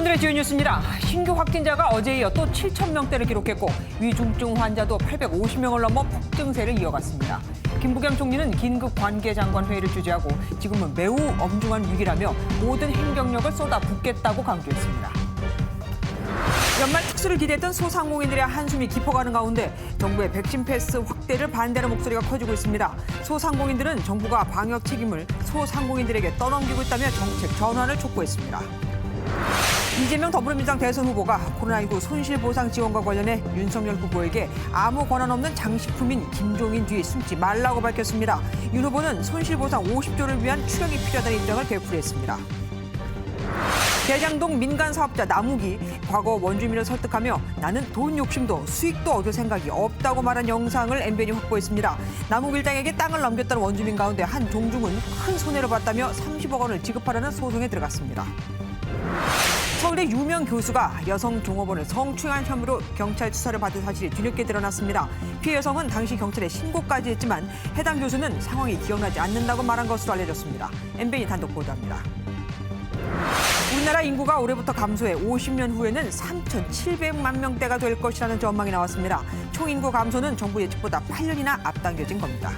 오늘의 주요 뉴스입니다. 신규 확진자가 어제에 이어 또 7,000명대를 기록했고 위중증 환자도 850명을 넘어 폭증세를 이어갔습니다. 김부겸 총리는 긴급 관계장관 회의를 주재하고 지금은 매우 엄중한 위기라며 모든 행정력을 쏟아붓겠다고 강조했습니다. 연말 특수를 기대했던 소상공인들의 한숨이 깊어가는 가운데 정부의 백신 패스 확대를 반대하는 목소리가 커지고 있습니다. 소상공인들은 정부가 방역 책임을 소상공인들에게 떠넘기고 있다며 정책 전환을 촉구했습니다. 이재명 더불어민주당 대선 후보가 코로나19 손실보상 지원과 관련해 윤석열 후보에게 아무 권한 없는 장식품인 김종인 뒤에 숨지 말라고 밝혔습니다. 윤 후보는 손실보상 50조를 위한 추경이 필요하다는 입장을 되풀이했습니다. 대장동 민간사업자 남욱이 과거 원주민을 설득하며 나는 돈 욕심도 수익도 얻을 생각이 없다고 말한 영상을 MBN이 확보했습니다. 남욱 일당에게 땅을 넘겼다는 원주민 가운데 한 종중은 큰 손해를 봤다며 30억 원을 지급하라는 소송에 들어갔습니다. 서울대 유명 교수가 여성 종업원을 성추행한 혐의로 경찰 수사를 받은 사실이 뒤늦게 드러났습니다. 피해 여성은 당시 경찰에 신고까지 했지만 해당 교수는 상황이 기억나지 않는다고 말한 것으로 알려졌습니다. MBN이 단독 보도합니다. 우리나라 인구가 올해부터 감소해 50년 후에는 3,700만 명대가 될 것이라는 전망이 나왔습니다. 총인구 감소는 정부 예측보다 8년이나 앞당겨진 겁니다.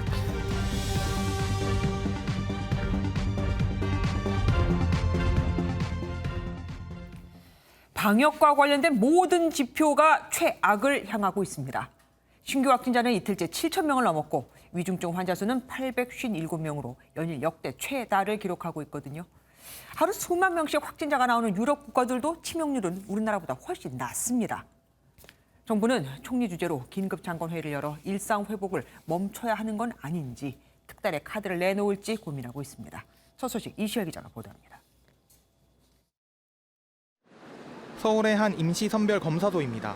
방역과 관련된 모든 지표가 최악을 향하고 있습니다. 신규 확진자는 이틀째 7,000명을 넘었고 위중증 환자 수는 857명으로 연일 역대 최다를 기록하고 있거든요. 하루 수만 명씩 확진자가 나오는 유럽 국가들도 치명률은 우리나라보다 훨씬 낮습니다. 정부는 총리 주재로 긴급 장관회의를 열어 일상 회복을 멈춰야 하는 건 아닌지 특단의 카드를 내놓을지 고민하고 있습니다. 첫 소식 이시열 기자가 보도합니다. 서울의 한 임시선별검사소입니다.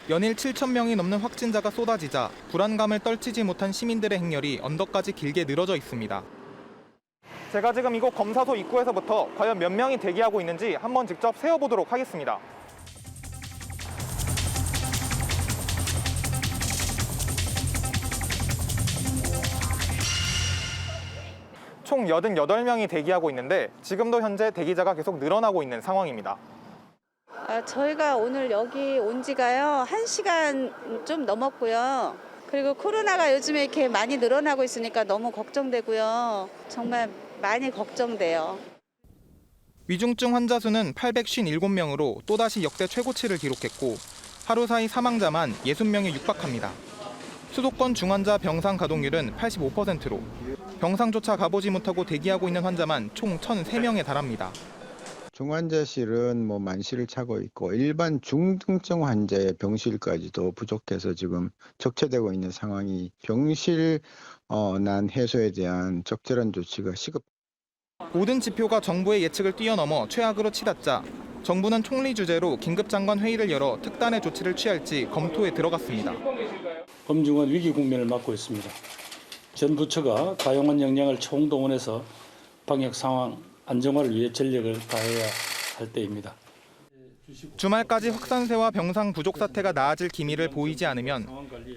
연일 7,000명이 넘는 확진자가 쏟아지자 불안감을 떨치지 못한 시민들의 행렬이 언덕까지 길게 늘어져 있습니다. 제가 지금 이곳 검사소 입구에서부터 과연 몇 명이 대기하고 있는지 한번 직접 세어보도록 하겠습니다. 총 88명이 대기하고 있는데 지금도 현재 대기자가 계속 늘어나고 있는 상황입니다. 저희가 오늘 여기 온 지가요, 1시간 좀 넘었고요. 그리고 코로나가 요즘에 이렇게 많이 늘어나고 있으니까 너무 걱정되고요. 정말 많이 걱정돼요. 위중증 환자 수는 857명으로 또다시 역대 최고치를 기록했고 하루 사이 사망자만 60명에 육박합니다. 수도권 중환자 병상 가동률은 85%로 병상조차 가보지 못하고 대기하고 있는 환자만 총 1,003명에 달합니다. 중환자실은 만실을 차고 있고 일반 중등증 환자의 병실까지도 부족해서 지금 적체되고 있는 상황이 병실 난 해소에 대한 적절한 조치가 시급. 모든 지표가 정부의 예측을 뛰어넘어 최악으로 치닫자 정부는 총리 주재로 긴급장관 회의를 열어 특단의 조치를 취할지 검토에 들어갔습니다. 엄중한 위기 국면을 맞고 있습니다. 전 부처가 가용한 역량을 총동원해서 방역 상황 안정화를 위해 전력을 다해야 할 때입니다. 주말까지 확산세와 병상 부족 사태가 나아질 기미를 보이지 않으면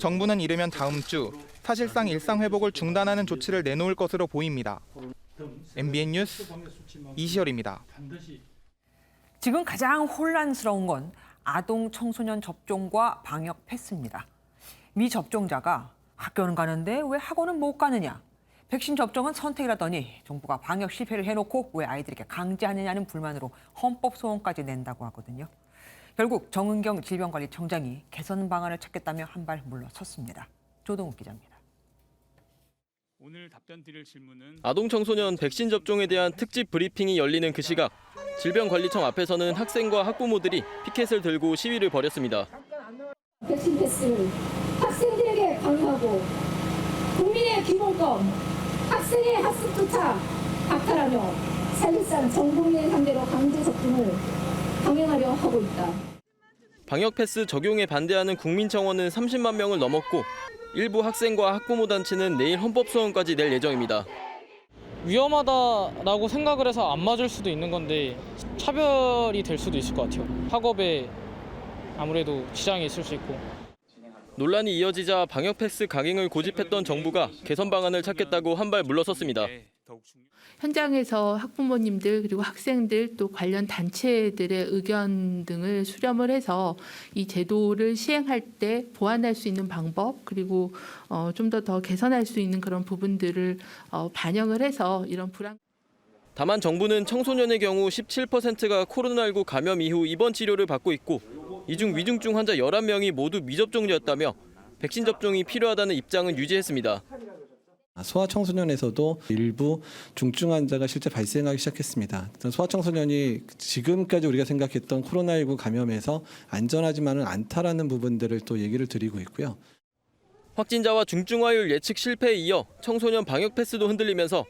정부는 이르면 다음 주 사실상 일상 회복을 중단하는 조치를 내놓을 것으로 보입니다. MBN 뉴스 이시열입니다. 지금 가장 혼란스러운 건 아동 청소년 접종과 방역 패스입니다. 미접종자가 학교는 가는데 왜 학원은 못 가느냐. 백신 접종은 선택이라더니 정부가 방역 실패를 해놓고 왜 아이들에게 강제하느냐는 불만으로 헌법 소원까지 낸다고 하거든요. 결국 정은경 질병관리청장이 개선 방안을 찾겠다며 한 발 물러섰습니다. 조동욱 기자입니다. 오늘 답변 드릴 질문은 아동 청소년 백신 접종에 대한 특집 브리핑이 열리는 그 시각 질병관리청 앞에서는 학생과 학부모들이 피켓을 들고 시위를 벌였습니다. 백신 패스를 학생들에게 강요하고 국민의 기본권 학생의 학습조차 박탈하며 사실상 전 국민을 상대로 강제 접종을 강행하려 하고 있다. 방역 패스 적용에 반대하는 국민청원은 30만 명을 넘었고 일부 학생과 학부모 단체는 내일 헌법 소원까지 낼 예정입니다. 위험하다라고 생각을 해서 안 맞을 수도 있는 건데 차별이 될 수도 있을 것 같아요. 학업에 아무래도 지장이 있을 수 있고. 논란이 이어지자 방역 패스 강행을 고집했던 정부가 개선 방안을 찾겠다고 한 발 물러섰습니다. 더욱 중요. 현장에서 학부모님들 그리고 학생들 또 관련 단체들의 의견 등을 수렴을 해서 이 제도를 시행할 때 보완할 수 있는 방법 그리고 좀 더 개선할 수 있는 그런 부분들을 반영을 해서 이런 불안. 다만 정부는 청소년의 경우 17%가 코로나19 감염 이후 입원 치료를 받고 있고 이 중 위중증 환자 11명이 모두 미접종자였다며 백신 접종이 필요하다는 입장은 유지했습니다. 소아청소년에서도 일부 중증 환자가 실제 발생하기 시작했습니다. 소아청소년이 지금까지 우리가 생각했던 코로나19 감염에서 안전하지만은 않다라는 부분들을 또 얘기를 드리고 있고요. 확진자와 중증화율 예측 실패에 이어 청소년 방역 패스도 흔들리면서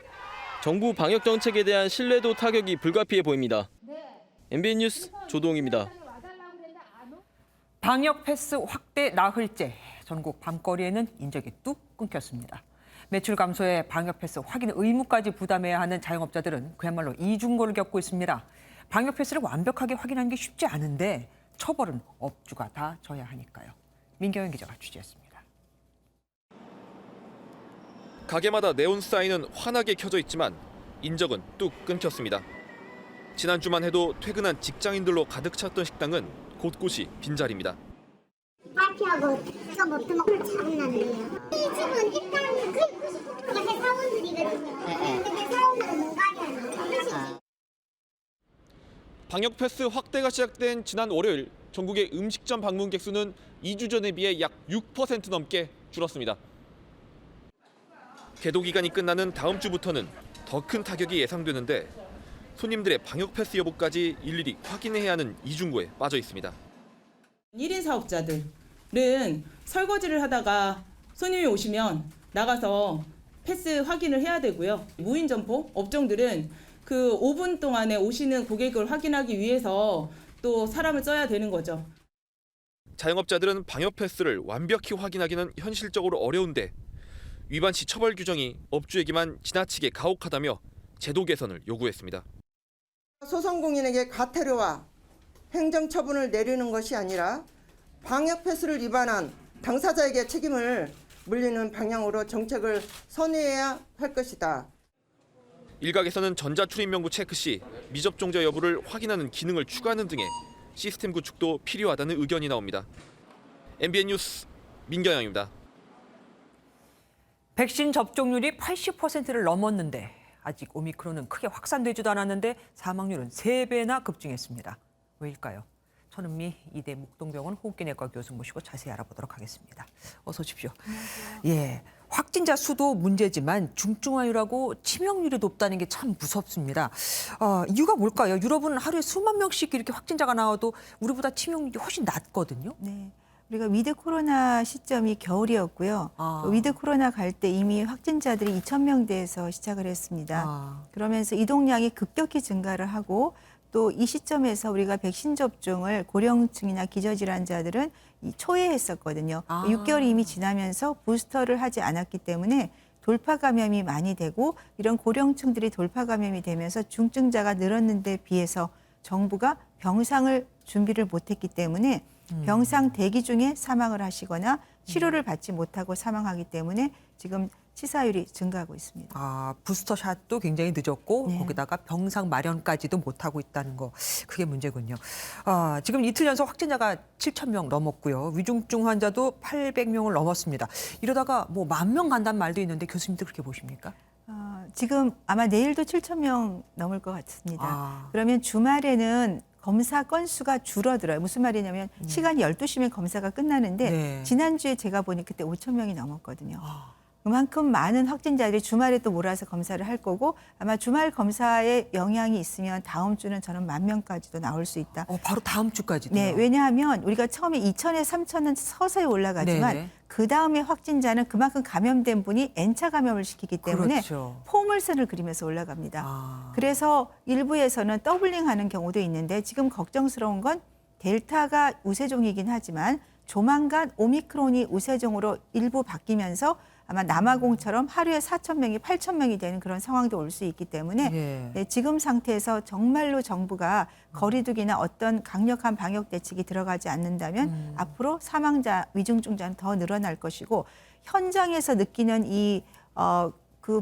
정부 방역 정책에 대한 신뢰도 타격이 불가피해 보입니다. MBN 뉴스 조동입니다. 방역 패스 확대 나흘째 전국 밤거리에는 인적이 뚝 끊겼습니다. 매출 감소에 방역 패스 확인 의무까지 부담해야 하는 자영업자들은 그야말로 이중고를 겪고 있습니다. 방역 패스를 완벽하게 확인하는 게 쉽지 않은데 처벌은 업주가 다 져야 하니까요. 민경현 기자가 취재했습니다. 가게마다 네온 사인은 환하게 켜져 있지만 인적은 뚝 끊겼습니다. 지난주만 해도 퇴근한 직장인들로 가득 찼던 식당은 곳곳이 빈자리입니다. 파티하고 저 못해 먹고 장난이에요. 이 집은 일단 그게 사원들이거든요. 근데 사원들은 뭔가냐. 방역 패스 확대가 시작된 지난 월요일 전국의 음식점 방문객 수는 2주 전에 비해 약 6% 넘게 줄었습니다. 개도 기간이 끝나는 다음 주부터는 더 큰 타격이 예상되는데 손님들의 방역 패스 여부까지 일일이 확인해야 하는 이중고에 빠져 있습니다. 1인 사업자들은 설거지를 하다가 손님이 오시면 나가서 패스 확인을 해야 되고요. 무인 점포 업종들은 그 5분 동안에 오시는 고객을 확인하기 위해서 또 사람을 써야 되는 거죠. 자영업자들은 방역 패스를 완벽히 확인하기는 현실적으로 어려운데 위반 시 처벌 규정이 업주에게만 지나치게 가혹하다며 제도 개선을 요구했습니다. 소상공인에게 과태료와 행정처분을 내리는 것이 아니라 방역 패스를 위반한 당사자에게 책임을 물리는 방향으로 정책을 선회해야 할 것이다. 일각에서는 전자출입명부 체크 시 미접종자 여부를 확인하는 기능을 추가하는 등의 시스템 구축도 필요하다는 의견이 나옵니다. MBN 뉴스 민경영입니다. 백신 접종률이 80%를 넘었는데 아직 오미크론은 크게 확산되지도 않았는데 사망률은 3배나 급증했습니다. 왜일까요? 천은미 이대 목동병원 호흡기내과 교수 모시고 자세히 알아보도록 하겠습니다. 어서 오십시오. 예, 확진자 수도 문제지만 중증화율하고 치명률이 높다는 게 참 무섭습니다. 이유가 뭘까요? 유럽은 하루에 수만 명씩 이렇게 확진자가 나와도 우리보다 치명률이 훨씬 낮거든요. 네. 우리가 위드 코로나 시점이 겨울이었고요. 위드 코로나 갈 때 이미 확진자들이 2,000명대에서 시작을 했습니다. 그러면서 이동량이 급격히 증가를 하고 또 이 시점에서 우리가 백신 접종을 고령층이나 기저질환자들은 초에 했었거든요. 6개월이 이미 지나면서 부스터를 하지 않았기 때문에 돌파 감염이 많이 되고 이런 고령층들이 돌파 감염이 되면서 중증자가 늘었는 데 비해서 정부가 병상을 준비를 못했기 때문에 병상 대기 중에 사망을 하시거나 치료를 받지 못하고 사망하기 때문에 지금 치사율이 증가하고 있습니다. 부스터샷도 굉장히 늦었고 거기다가 병상 마련까지도 못하고 있다는 거 그게 문제군요. 지금 이틀 연속 확진자가 7,000명 넘었고요. 위중증 환자도 800명을 넘었습니다. 이러다가 뭐 10,000명 간다는 말도 있는데 교수님도 그렇게 보십니까? 지금 아마 내일도 7,000명 넘을 것 같습니다. 그러면 주말에는 검사 건수가 줄어들어요. 무슨 말이냐면 시간이 12시면 검사가 끝나는데 지난주에 제가 보니 그때 5,000명이 넘었거든요. 그만큼 많은 확진자들이 주말에 또 몰아서 검사를 할 거고 아마 주말 검사에 영향이 있으면 다음 주는 저는 10,000명까지도 나올 수 있다. 바로 다음 주까지도? 네, 왜냐하면 우리가 처음에 2,000에 3,000은 서서히 올라가지만 그 다음에 확진자는 그만큼 감염된 분이 N차 감염을 시키기 때문에 포물선을 그리면서 올라갑니다. 그래서 일부에서는 더블링하는 경우도 있는데 지금 걱정스러운 건 델타가 우세종이긴 하지만 조만간 오미크론이 우세종으로 일부 바뀌면서 아마 남아공처럼 하루에 4,000명이 8,000명이 되는 그런 상황도 올 수 있기 때문에 지금 상태에서 정말로 정부가 거리두기나 어떤 강력한 방역 대책이 들어가지 않는다면 앞으로 사망자, 위중증자는 더 늘어날 것이고 현장에서 느끼는 그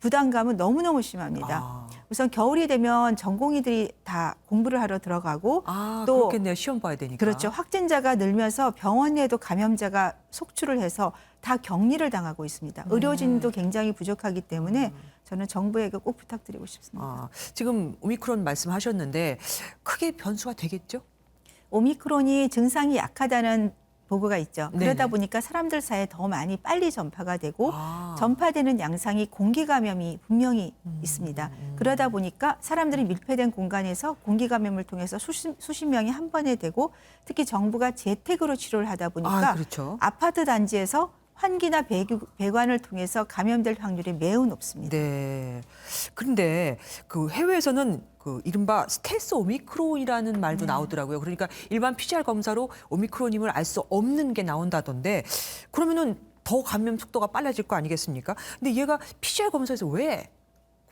부담감은 너무너무 심합니다. 우선 겨울이 되면 전공의들이 다 공부를 하러 들어가고 또 그렇겠네요. 시험 봐야 되니까. 그렇죠. 확진자가 늘면서 병원 내에도 감염자가 속출을 해서 다 격리를 당하고 있습니다. 의료진도 굉장히 부족하기 때문에 저는 정부에게 꼭 부탁드리고 싶습니다. 지금 오미크론 말씀하셨는데 크게 변수가 되겠죠? 오미크론이 증상이 약하다는 보고가 있죠. 네네. 그러다 보니까 사람들 사이에 더 많이 빨리 전파가 되고 전파되는 양상이 공기 감염이 분명히 있습니다. 그러다 보니까 사람들이 밀폐된 공간에서 공기 감염을 통해서 수십 명이 한 번에 되고 특히 정부가 재택으로 치료를 하다 보니까 그렇죠. 아파트 단지에서 환기나 배관을 통해서 감염될 확률이 매우 높습니다. 네. 그런데 그 해외에서는 그 이른바 스텔스 오미크론이라는 말도 나오더라고요. 그러니까 일반 PCR 검사로 오미크론임을 알 수 없는 게 나온다던데 그러면은 더 감염 속도가 빨라질 거 아니겠습니까? 근데 얘가 PCR 검사에서 왜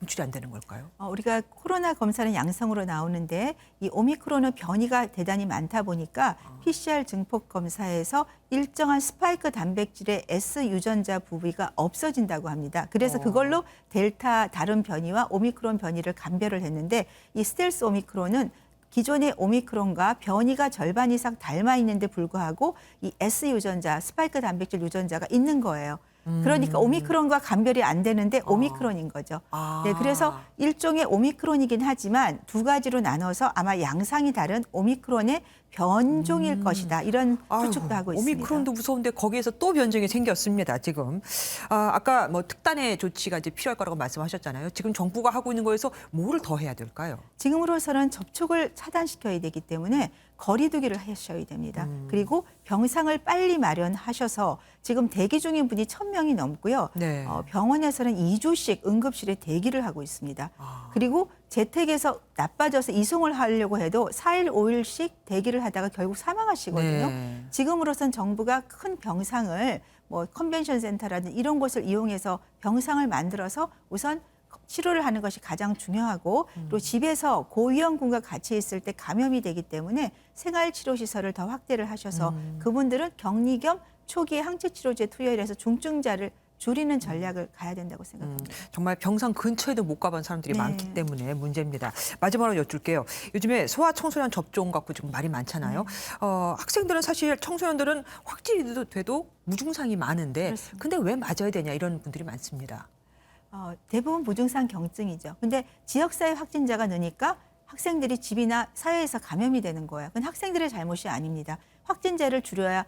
검출이 안 되는 걸까요? 우리가 코로나 검사는 양성으로 나오는데 이 오미크론은 변이가 대단히 많다 보니까 PCR 증폭 검사에서 일정한 스파이크 단백질의 S 유전자 부위가 없어진다고 합니다. 그래서 그걸로 델타 다른 변이와 오미크론 변이를 감별을 했는데 이 스텔스 오미크론은 기존의 오미크론과 변이가 절반 이상 닮아 있는데 불구하고 이 S 유전자, 스파이크 단백질 유전자가 있는 거예요. 그러니까 오미크론과 감별이 안 되는데 오미크론인 거죠. 네, 그래서 일종의 오미크론이긴 하지만 두 가지로 나눠서 아마 양상이 다른 오미크론의 변종일 것이다. 이런 추측도 하고 있습니다. 오미크론도 무서운데 거기에서 또 변종이 생겼습니다. 지금 아까 뭐 특단의 조치가 이제 필요할 거라고 말씀하셨잖아요. 지금 정부가 하고 있는 거에서 뭐를 더 해야 될까요? 지금으로서는 접촉을 차단시켜야 되기 때문에 거리 두기를 하셔야 됩니다. 그리고 병상을 빨리 마련하셔서 지금 대기 중인 분이 1,000명이 넘고요. 네. 병원에서는 2주씩 응급실에 대기를 하고 있습니다. 그리고 재택에서 나빠져서 이송을 하려고 해도 4일, 5일씩 대기를 하다가 결국 사망하시거든요. 네. 지금으로선 정부가 큰 병상을 뭐 컨벤션 센터라든지 이런 곳을 이용해서 병상을 만들어서 우선 치료를 하는 것이 가장 중요하고 또 집에서 고위험군과 같이 있을 때 감염이 되기 때문에 생활치료시설을 더 확대를 하셔서 그분들은 격리 겸 초기에 항체치료제 투여해서 중증자를 줄이는 전략을 가야 된다고 생각합니다. 정말 병상 근처에도 못 가본 사람들이 네. 많기 때문에 문제입니다. 마지막으로 여쭐게요. 요즘에 소아청소년 접종 갖고 지금 말이 많잖아요. 학생들은 사실 청소년들은 확진이 돼도 무증상이 많은데 근데 왜 맞아야 되냐 이런 분들이 많습니다. 대부분 무증상 경증이죠. 근데 지역사회 확진자가 느니까 학생들이 집이나 사회에서 감염이 되는 거예요. 그건 학생들의 잘못이 아닙니다. 확진자를 줄여야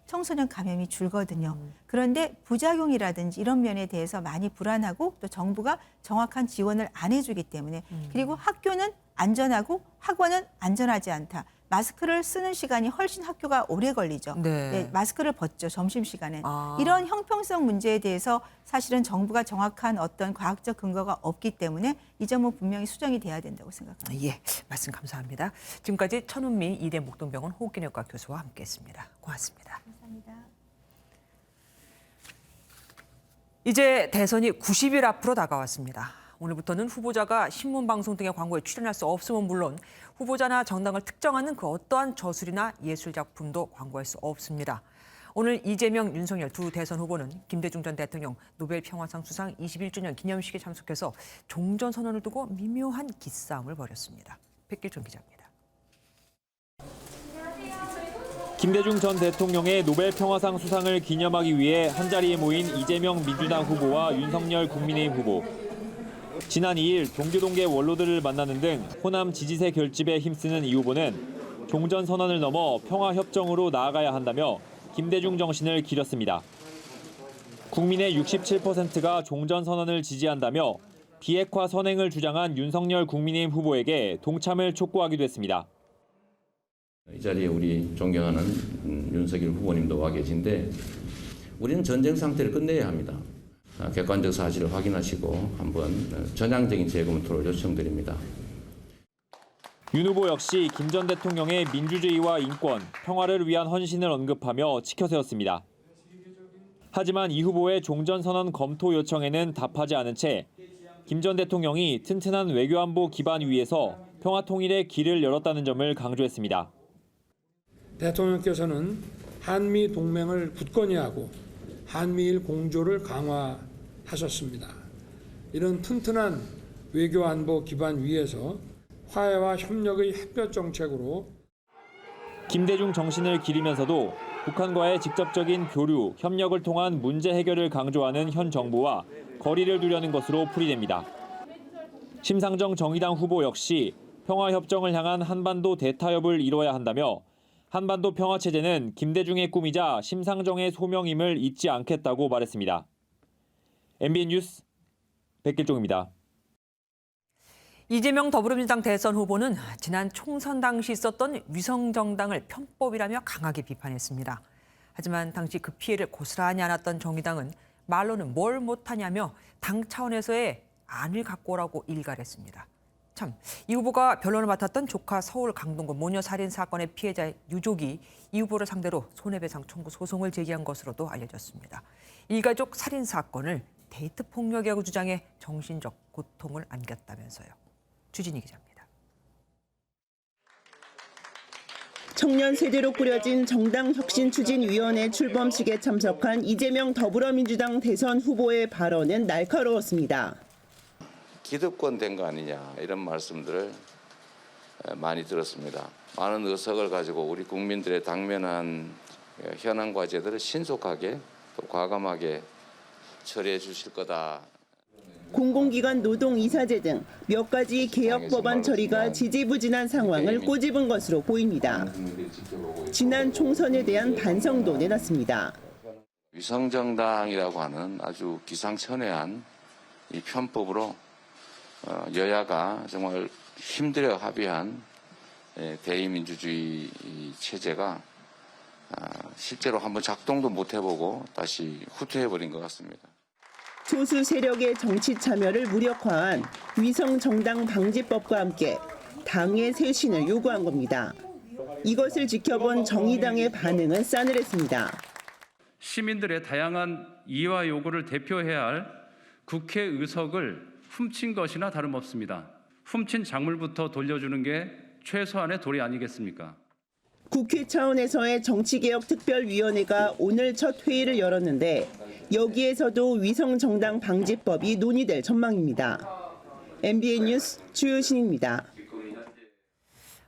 청소년 감염이 줄거든요. 그런데 부작용이라든지 이런 면에 대해서 많이 불안하고 또 정부가 정확한 지원을 안 해주기 때문에 그리고 학교는 안전하고 학원은 안전하지 않다. 마스크를 쓰는 시간이 훨씬 학교가 오래 걸리죠. 네, 마스크를 벗죠, 점심시간에. 이런 형평성 문제에 대해서 사실은 정부가 정확한 어떤 과학적 근거가 없기 때문에 이 점은 분명히 수정이 돼야 된다고 생각합니다. 예, 말씀 감사합니다. 지금까지 천운미 이대 목동병원 호흡기내과 교수와 함께했습니다. 고맙습니다. 감사합니다. 이제 대선이 90일 앞으로 다가왔습니다. 오늘부터는 후보자가 신문, 방송 등의 광고에 출연할 수 없으면 물론 후보자나 정당을 특정하는 그 어떠한 저술이나 예술 작품도 광고할 수 없습니다. 오늘 이재명, 윤석열 두 대선 후보는 김대중 전 대통령 노벨 평화상 수상 21주년 기념식에 참석해서 종전선언을 두고 미묘한 기싸움을 벌였습니다. 백길종 기자입니다. 김대중 전 대통령의 노벨 평화상 수상을 기념하기 위해 한자리에 모인 이재명 민주당 후보와 윤석열 국민의힘 후보. 지난 2일 동교동계 원로들을 만나는 등 호남 지지세 결집에 힘쓰는 이 후보는 종전선언을 넘어 평화협정으로 나아가야 한다며 김대중 정신을 기렸습니다. 국민의 67%가 종전선언을 지지한다며 비핵화 선행을 주장한 윤석열 국민의힘 후보에게 동참을 촉구하기도 했습니다. 이 자리에 우리 존경하는 윤석열 후보님도 와 계신데 우리는 전쟁 상태를 끝내야 합니다. 객관적 사실을 확인하시고 한번 전향적인 재검토를 요청드립니다. 윤 후보 역시 김 전 대통령의 민주주의와 인권, 평화를 위한 헌신을 언급하며 치켜세웠습니다. 하지만 이 후보의 종전선언 검토 요청에는 답하지 않은 채 김 전 대통령이 튼튼한 외교안보 기반 위에서 평화통일의 길을 열었다는 점을 강조했습니다. 대통령께서는 한미 동맹을 굳건히 하고 한미일 공조를 강화하셨습니다. 이런 튼튼한 외교 안보 기반 위에서 화해와 협력의 햇볕 정책으로 김대중 정신을 기리면서도 북한과의 직접적인 교류, 협력을 통한 문제 해결을 강조하는 현 정부와 거리를 두려는 것으로 풀이됩니다. 심상정 정의당 후보 역시 평화협정을 향한 한반도 대타협을 이뤄야 한다며 한반도 평화체제는 김대중의 꿈이자 심상정의 소명임을 잊지 않겠다고 말했습니다. MBN 뉴스 백길종입니다. 이재명 더불어민주당 대선 후보는 지난 총선 당시 있었던 위성정당을 편법이라며 강하게 비판했습니다. 하지만 당시 그 피해를 고스란히 안았던 정의당은 말로는 뭘 못하냐며 당 차원에서의 안을 갖고 오라고 일갈했습니다. 참, 이 후보가 변론을 맡았던 조카 서울 강동구 모녀 살인 사건의 피해자의 유족이 이 후보를 상대로 손해배상 청구 소송을 제기한 것으로도 알려졌습니다. 일가족 살인 사건을 데이트 폭력이라고 주장해 정신적 고통을 안겼다면서요. 주진희 기자입니다. 청년 세대로 꾸려진 정당혁신추진위원회 출범식에 참석한 이재명 더불어민주당 대선 후보의 발언은 날카로웠습니다. 기득권 된 거 아니냐 이런 말씀들을 많이 들었습니다. 많은 의석을 가지고 우리 국민들의 당면한 현안 과제들을 신속하게 또 과감하게 처리해 주실 거다. 공공기관 노동이사제 등 몇 가지 개혁 법안 처리가 지지부진한 상황을 꼬집은 것으로 보입니다. 지난 총선에 대한 반성도 내놨습니다. 위성정당이라고 하는 아주 기상천외한 이 편법으로 여야가 정말 힘들어 합의한 대의민주주의 체제가 실제로 한번 작동도 못 해보고 다시 후퇴해버린 것 같습니다. 소수 세력의 정치 참여를 무력화한 위성정당 방지법과 함께 당의 쇄신을 요구한 겁니다. 이것을 지켜본 정의당의 반응은 싸늘했습니다. 시민들의 다양한 이해와 요구를 대표해야 할 국회 의석을 훔친 것이나 다름없습니다. 훔친 작물부터 돌려주는 게 최소한의 도리 아니겠습니까? 국회 차원에서의 정치개혁특별위원회가 오늘 첫 회의를 열었는데 여기에서도 위성정당 방지법이 논의될 전망입니다. MBN 뉴스 주효신입니다.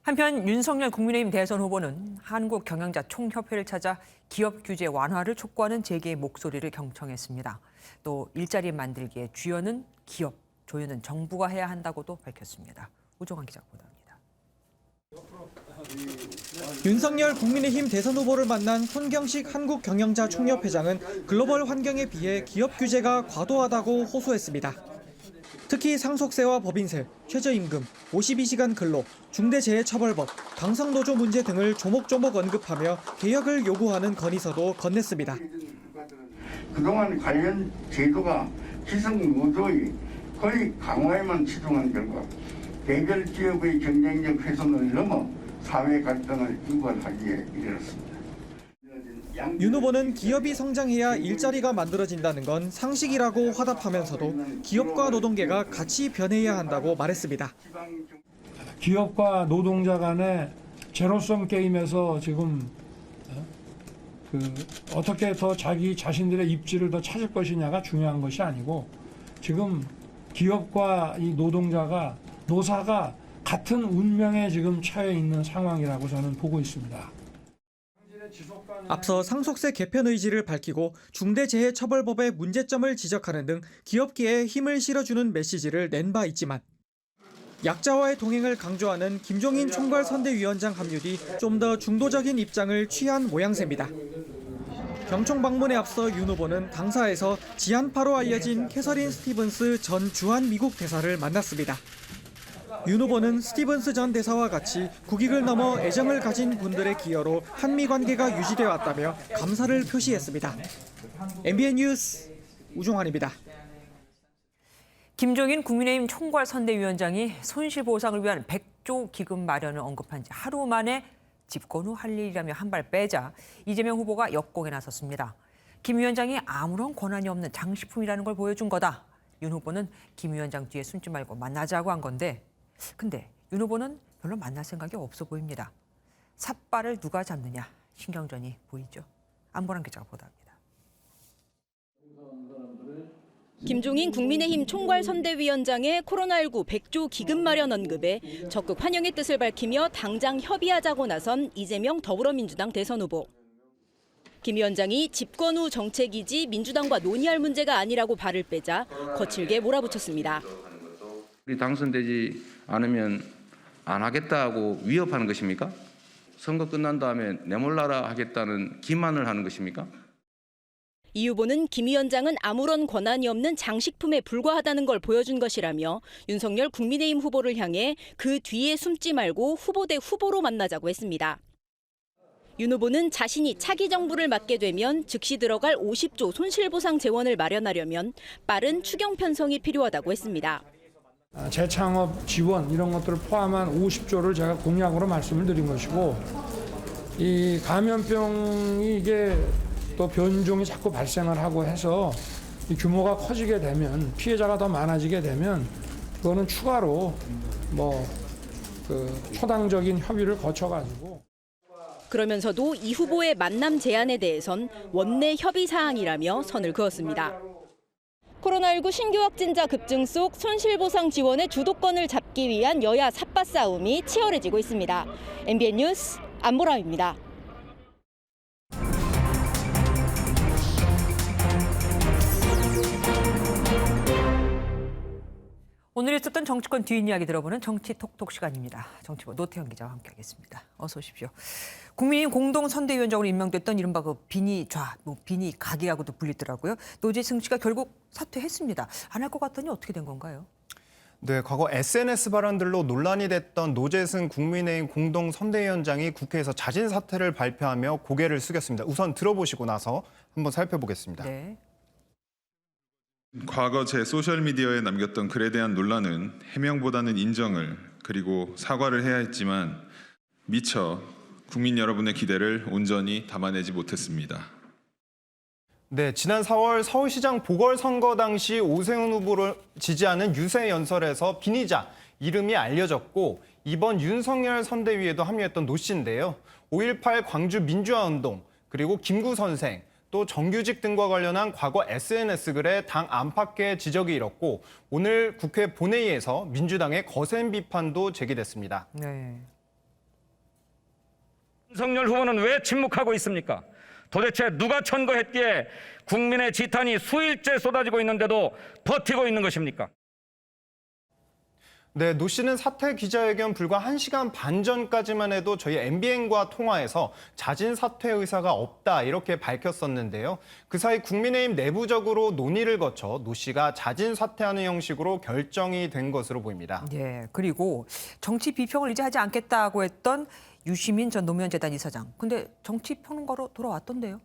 한편 윤석열 국민의힘 대선 후보는 한국경영자 총협회를 찾아 기업 규제 완화를 촉구하는 재계의 목소리를 경청했습니다. 또 일자리 만들기의 주연은 기업, 조연은 정부가 해야 한다고도 밝혔습니다. 우종환 기자가 보도합니다. 윤석열 국민의힘 대선 후보를 만난 손경식 한국경영자 총협회장은 글로벌 환경에 비해 기업 규제가 과도하다고 호소했습니다. 특히 상속세와 법인세, 최저임금, 52시간 근로, 중대재해처벌법, 강성노조 문제 등을 조목조목 언급하며 개혁을 요구하는 건의서도 건넸습니다. 그동안 관련 제도가 기성노조의 거의 강화에만 치중한 결과 개별 기업의 경쟁력 훼손을 넘어 사회 갈등을 유발하기에 이르렀습니다. 윤 후보는 기업이 성장해야 일자리가 만들어진다는 건 상식이라고 화답하면서도 기업과 노동계가 같이 변해야 한다고 말했습니다. 기업과 노동자 간의 제로섬 게임에서 지금 어떻게 더 자기 자신들의 입지를 더 찾을 것이냐가 중요한 것이 아니고 지금 기업과 이 노사가 같은 운명에 지금 처해 있는 상황이라고 저는 보고 있습니다. 앞서 상속세 개편 의지를 밝히고 중대재해처벌법의 문제점을 지적하는 등 기업계에 힘을 실어주는 메시지를 낸 바 있지만 약자와의 동행을 강조하는 김종인 총괄선대위원장 합류 뒤 좀 더 중도적인 입장을 취한 모양새입니다. 경총 방문에 앞서 윤 후보는 당사에서 지한파로 알려진 캐서린 스티븐스 전 주한 미국 대사를 만났습니다. 윤 후보는 스티븐스 전 대사와 같이 국익을 넘어 애정을 가진 분들의 기여로 한미 관계가 유지되어 왔다며 감사를 표시했습니다. MBN 뉴스 우종환입니다. 김종인 국민의힘 총괄선대위원장이 손실보상을 위한 100조 기금 마련을 언급한 지 하루 만에 집권 후 할 일이라며 한 발 빼자 이재명 후보가 역공에 나섰습니다. 김 위원장이 아무런 권한이 없는 장식품이라는 걸 보여준 거다. 윤 후보는 김 위원장 뒤에 숨지 말고 만나자고 한 건데 근데 윤 후보는 별로 만날 생각이 없어 보입니다. 삿발을 누가 잡느냐 신경전이 보이죠. 안보람 기자가 보도합니다. 김종인 국민의힘 총괄선대위원장의 코로나19 100조 기금 마련 언급에 적극 환영의 뜻을 밝히며 당장 협의하자고 나선 이재명 더불어민주당 대선 후보. 김 위원장이 집권 후 정책이지 민주당과 논의할 문제가 아니라고 발을 빼자 거칠게 몰아붙였습니다. 우리 당선되지 않으면 안 하겠다고 위협하는 것입니까? 선거 끝난 다음에 내몰라라 하겠다는 기만을 하는 것입니까? 이 후보는 김 위원장은 아무런 권한이 없는 장식품에 불과하다는 걸 보여준 것이라며 윤석열 국민의힘 후보를 향해 그 뒤에 숨지 말고 후보 대 후보로 만나자고 했습니다. 윤 후보는 자신이 차기 정부를 맡게 되면 즉시 들어갈 50조 손실보상 재원을 마련하려면 빠른 추경 편성이 필요하다고 했습니다. 재창업 지원 이런 것들을 포함한 50조를 제가 공약으로 말씀을 드린 것이고, 이 감염병이 이게 또 변종이 자꾸 발생을 하고 해서 이 규모가 커지게 되면, 피해자가 더 많아지게 되면 그거는 추가로 초당적인 협의를 거쳐가지고. 그러면서도 이 후보의 만남 제안에 대해선 원내 협의 사항이라며 선을 그었습니다. 코로나19 신규 확진자 급증 속 손실보상 지원의 주도권을 잡기 위한 여야 삿바 싸움이 치열해지고 있습니다. MBN 뉴스 안보람입니다. 오늘 있었던 정치권 뒷이야기 들어보는 정치 톡톡 시간입니다. 정치부 노태현 기자와 함께하겠습니다. 어서 오십시오. 국민의힘 공동선대위원장으로 임명됐던 이른바 그 비니좌, 비니각이라고도 불리더라고요. 노재승 씨가 결국 사퇴했습니다. 안 할 것 같더니 어떻게 된 건가요? 네, 과거 SNS 발언들로 논란이 됐던 노재승 국민의힘 공동선대위원장이 국회에서 자진 사퇴를 발표하며 고개를 숙였습니다. 우선 들어보시고 나서 한번 살펴보겠습니다. 네. 과거 제 소셜미디어에 남겼던 글에 대한 논란은 해명보다는 인정을 그리고 사과를 해야 했지만 미처 국민 여러분의 기대를 온전히 담아내지 못했습니다. 네, 지난 4월 서울시장 보궐선거 당시 오세훈 후보를 지지하는 유세연설에서 비니자 이름이 알려졌고, 이번 윤석열 선대위에도 합류했던 노 씨인데요. 5.18 광주 민주화운동, 그리고 김구 선생, 또 정규직 등과 관련한 과거 SNS 글에 당 안팎의 지적이 일었고, 오늘 국회 본회의에서 민주당의 거센 비판도 제기됐습니다. 네. 윤석열 후보는 왜 침묵하고 있습니까? 도대체 누가 천거했기에 국민의 지탄이 수일째 쏟아지고 있는데도 버티고 있는 것입니까? 네, 노 씨는 사퇴 기자회견 불과 1시간 반 전까지만 해도 저희 MBN과 통화해서 자진 사퇴 의사가 없다 이렇게 밝혔었는데요. 그 사이 국민의힘 내부적으로 논의를 거쳐 노 씨가 자진 사퇴하는 형식으로 결정이 된 것으로 보입니다. 예, 그리고 정치 비평을 이제 하지 않겠다고 했던 유시민 전 노무현재단 이사장. 근데 정치 평론가로 돌아왔던데요.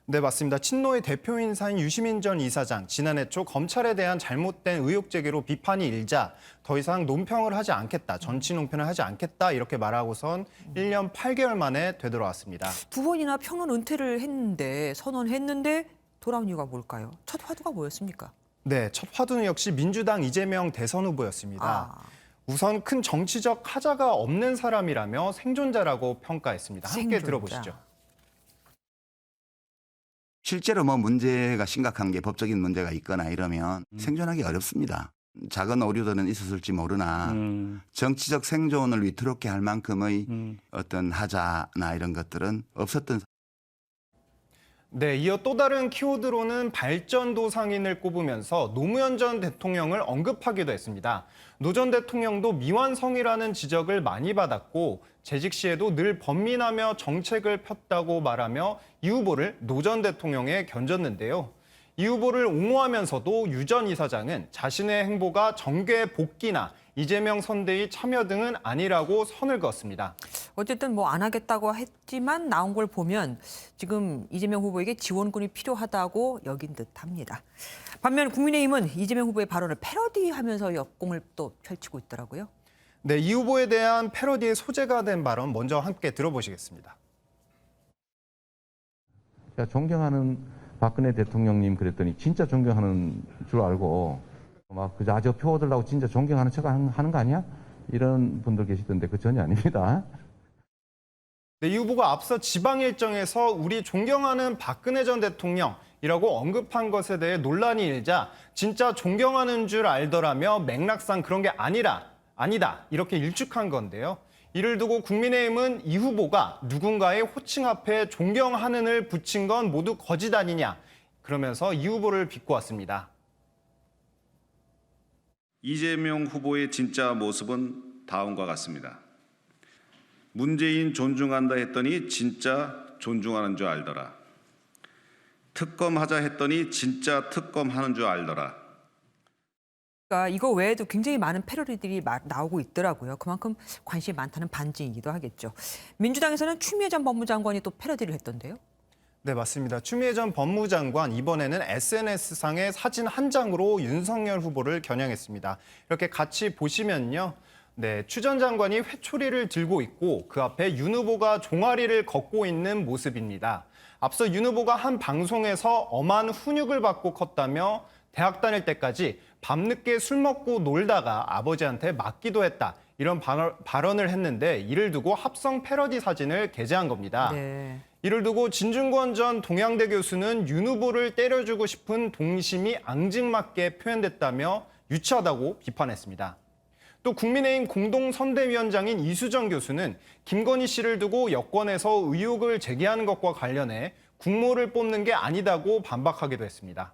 네, 맞습니다. 친노의 대표 인사인 유시민 전 이사장, 지난해 초 검찰에 대한 잘못된 의혹 제기로 비판이 일자 더 이상 논평을 하지 않겠다, 정치 논평을 하지 않겠다 이렇게 말하고선 1년 8개월 만에 되돌아왔습니다. 두 번이나 평론 은퇴를 했는데, 선언했는데 돌아온 이유가 뭘까요? 첫 화두가 뭐였습니까? 네, 첫 화두는 역시 민주당 이재명 대선 후보였습니다. 우선 큰 정치적 하자가 없는 사람이라며 생존자라고 평가했습니다. 함께 들어보시죠. 실제로 문제가 심각한 게 법적인 문제가 있거나 이러면 생존하기 어렵습니다. 작은 오류들은 있었을지 모르나 정치적 생존을 위태롭게 할 만큼의 어떤 하자나 이런 것들은 없었던. 네, 이어 또 다른 키워드로는 발전도 상인을 꼽으면서 노무현 전 대통령을 언급하기도 했습니다. 노 전 대통령도 미완성이라는 지적을 많이 받았고 재직 시에도 늘 번민하며 정책을 폈다고 말하며 이 후보를 노 전 대통령에 견졌는데요. 이 후보를 옹호하면서도 유 전 이사장은 자신의 행보가 정계 복귀나 이재명 선대위 참여 등은 아니라고 선을 그었습니다. 어쨌든 안 하겠다고 했지만 나온 걸 보면 지금 이재명 후보에게 지원군이 필요하다고 여긴 듯합니다. 반면 국민의힘은 이재명 후보의 발언을 패러디하면서 역공을 또 펼치고 있더라고요. 네, 이 후보에 대한 패러디의 소재가 된 발언 먼저 함께 들어보시겠습니다. 존경하는 박근혜 대통령님 그랬더니 진짜 존경하는 줄 알고 막 그저 저 표 얻으려고 진짜 존경하는 척 하는 거 아니야? 이런 분들 계시던데 그 전혀 아닙니다. 네, 이 후보가 앞서 지방 일정에서 우리 존경하는 박근혜 전 대통령 이라고 언급한 것에 대해 논란이 일자 진짜 존경하는 줄 알더라며 맥락상 그런 게 아니다 이렇게 일축한 건데요. 이를 두고 국민의힘은 이 후보가 누군가의 호칭 앞에 존경하는을 붙인 건 모두 거짓 아니냐 그러면서 이 후보를 비꼬았습니다. 이재명 후보의 진짜 모습은 다음과 같습니다. 문재인 존중한다 했더니 진짜 존중하는 줄 알더라. 특검하자 했더니 진짜 특검하는 줄 알더라. 그러니까 이거 외에도 굉장히 많은 패러디들이 나오고 있더라고요. 그만큼 관심이 많다는 반증이기도 하겠죠. 민주당에서는 추미애 전 법무장관이 또 패러디를 했던데요. 네, 맞습니다. 추미애 전 법무장관 이번에는 SNS상의 사진 한 장으로 윤석열 후보를 겨냥했습니다. 이렇게 같이 보시면요. 네, 추 전 장관이 회초리를 들고 있고 그 앞에 윤 후보가 종아리를 걷고 있는 모습입니다. 앞서 윤 후보가 한 방송에서 엄한 훈육을 받고 컸다며 대학 다닐 때까지 밤늦게 술 먹고 놀다가 아버지한테 맞기도 했다. 이런 발언을 했는데 이를 두고 합성 패러디 사진을 게재한 겁니다. 네. 이를 두고 진중권 전 동양대 교수는 윤 후보를 때려주고 싶은 동심이 앙증맞게 표현됐다며 유치하다고 비판했습니다. 또 국민의힘 공동선대위원장인 이수정 교수는 김건희 씨를 두고 여권에서 의혹을 제기하는 것과 관련해 국모를 뽑는 게 아니다고 반박하기도 했습니다.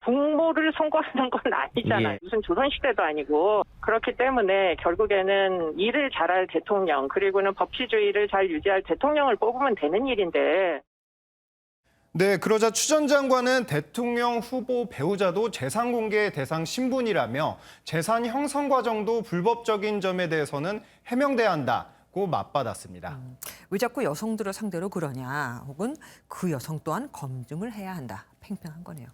국모를 선거하는 건 아니잖아요. 예. 무슨 조선시대도 아니고. 그렇기 때문에 결국에는 일을 잘할 대통령, 그리고는 법치주의를 잘 유지할 대통령을 뽑으면 되는 일인데. 네, 그러자 추 전 장관은 대통령 후보 배우자도 재산 공개 대상 신분이라며 재산 형성 과정도 불법적인 점에 대해서는 해명돼야 한다고 맞받았습니다. 왜 자꾸 여성들을 상대로 그러냐, 혹은 그 여성 또한 검증을 해야 한다. 팽팽한 거네요.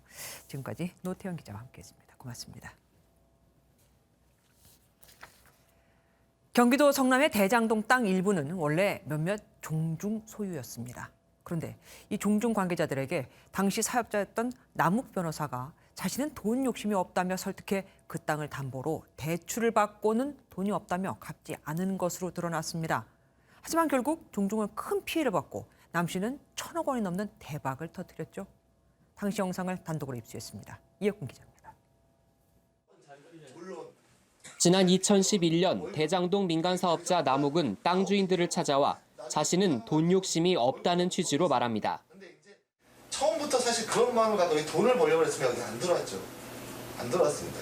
지금까지 노태현 기자와 함께했습니다. 고맙습니다. 경기도 성남의 대장동 땅 일부는 원래 몇몇 종중 소유였습니다. 그런데 이 종중 관계자들에게 당시 사업자였던 남욱 변호사가 자신은 돈 욕심이 없다며 설득해 그 땅을 담보로 대출을 받고는 돈이 없다며 갚지 않은 것으로 드러났습니다. 하지만 결국 종중은 큰 피해를 받고 남 씨는 1,000억 원이 넘는 대박을 터뜨렸죠. 당시 영상을 단독으로 입수했습니다. 이혁근 기자입니다. 지난 2011년 대장동 민간사업자 남욱은 땅 주인들을 찾아와 자신은 돈 욕심이 없다는 취지로 말합니다. 처음부터 사실 그런 마음을 갖고 돈을 벌려고 했으면 여기 안 들어왔죠. 안 들어왔습니다.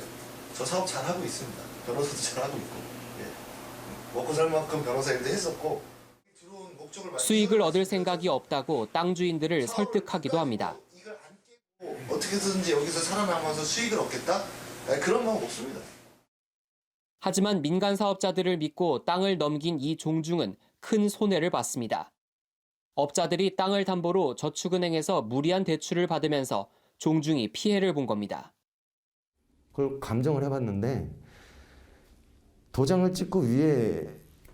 저 사업 잘하고 있습니다. 변호사도 잘하고 있고. 예. 먹고 살 만큼 변호사 일도 했었고. 수익을 얻을 생각이 없다고 땅 주인들을 설득하기도 합니다. 어떻게든지 여기서 살아남아서 수익을 얻겠다? 그런 마음 없습니다. 하지만 민간 사업자들을 믿고 땅을 넘긴 이 종중은 큰 손해를 봤습니다. 업자들이 땅을 담보로 저축은행에서 무리한 대출을 받으면서 종중이 피해를 본 겁니다. 그걸 감정을 해봤는데 도장을 찍고 위에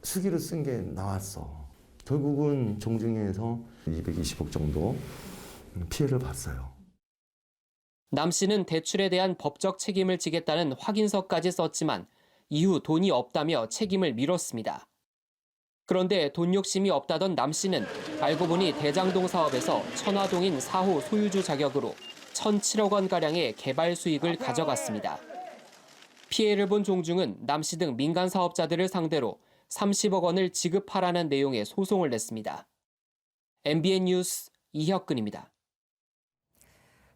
수기를 쓴 게 나왔어. 결국은 종중에서 220억 정도 피해를 봤어요. 남 씨는 대출에 대한 법적 책임을 지겠다는 확인서까지 썼지만 이후 돈이 없다며 책임을 미뤘습니다. 그런데 돈 욕심이 없다던 남 씨는 알고 보니 대장동 사업에서 천화동인 4호 소유주 자격으로 1,007억 원가량의 개발 수익을 가져갔습니다. 피해를 본 종중은 남 씨 등 민간 사업자들을 상대로 30억 원을 지급하라는 내용의 소송을 냈습니다. MBN 뉴스 이혁근입니다.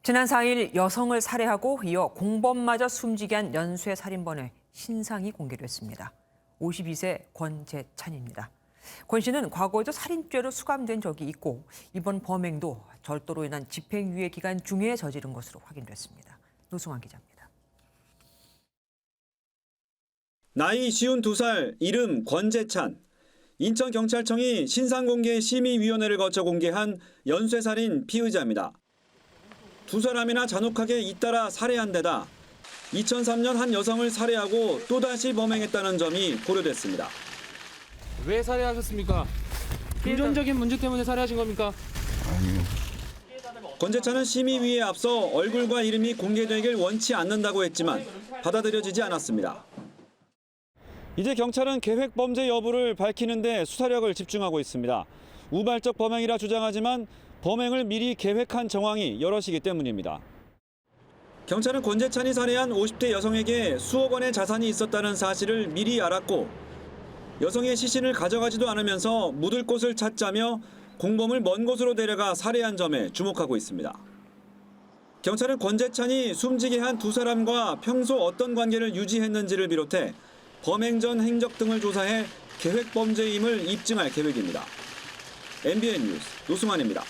지난 4일 여성을 살해하고 이어 공범마저 숨지게 한 연쇄 살인범의 신상이 공개됐습니다. 52세 권재찬입니다. 권 씨는 과거에도 살인죄로 수감된 적이 있고 이번 범행도 절도로 인한 집행유예 기간 중에 저지른 것으로 확인됐습니다. 노승환 기자입니다. 나이 52살, 이름 권재찬. 인천경찰청이 신상공개심의위원회를 거쳐 공개한 연쇄살인 피의자입니다. 두 사람이나 잔혹하게 잇따라 살해한 데다 2003년 한 여성을 살해하고 또다시 범행했다는 점이 고려됐습니다. 왜 살해하셨습니까? 금전적인 문제 때문에 살해하신 겁니까? 아니요. 권재찬은 심의위에 앞서 얼굴과 이름이 공개되길 원치 않는다고 했지만 받아들여지지 않았습니다. 이제 경찰은 계획 범죄 여부를 밝히는 데 수사력을 집중하고 있습니다. 우발적 범행이라 주장하지만 범행을 미리 계획한 정황이 여럿이기 때문입니다. 경찰은 권재찬이 살해한 50대 여성에게 수억 원의 자산이 있었다는 사실을 미리 알았고 여성의 시신을 가져가지도 않으면서 묻을 곳을 찾자며 공범을 먼 곳으로 데려가 살해한 점에 주목하고 있습니다. 경찰은 권재찬이 숨지게 한 두 사람과 평소 어떤 관계를 유지했는지를 비롯해 범행 전 행적 등을 조사해 계획 범죄임을 입증할 계획입니다. MBN 뉴스 노승환입니다.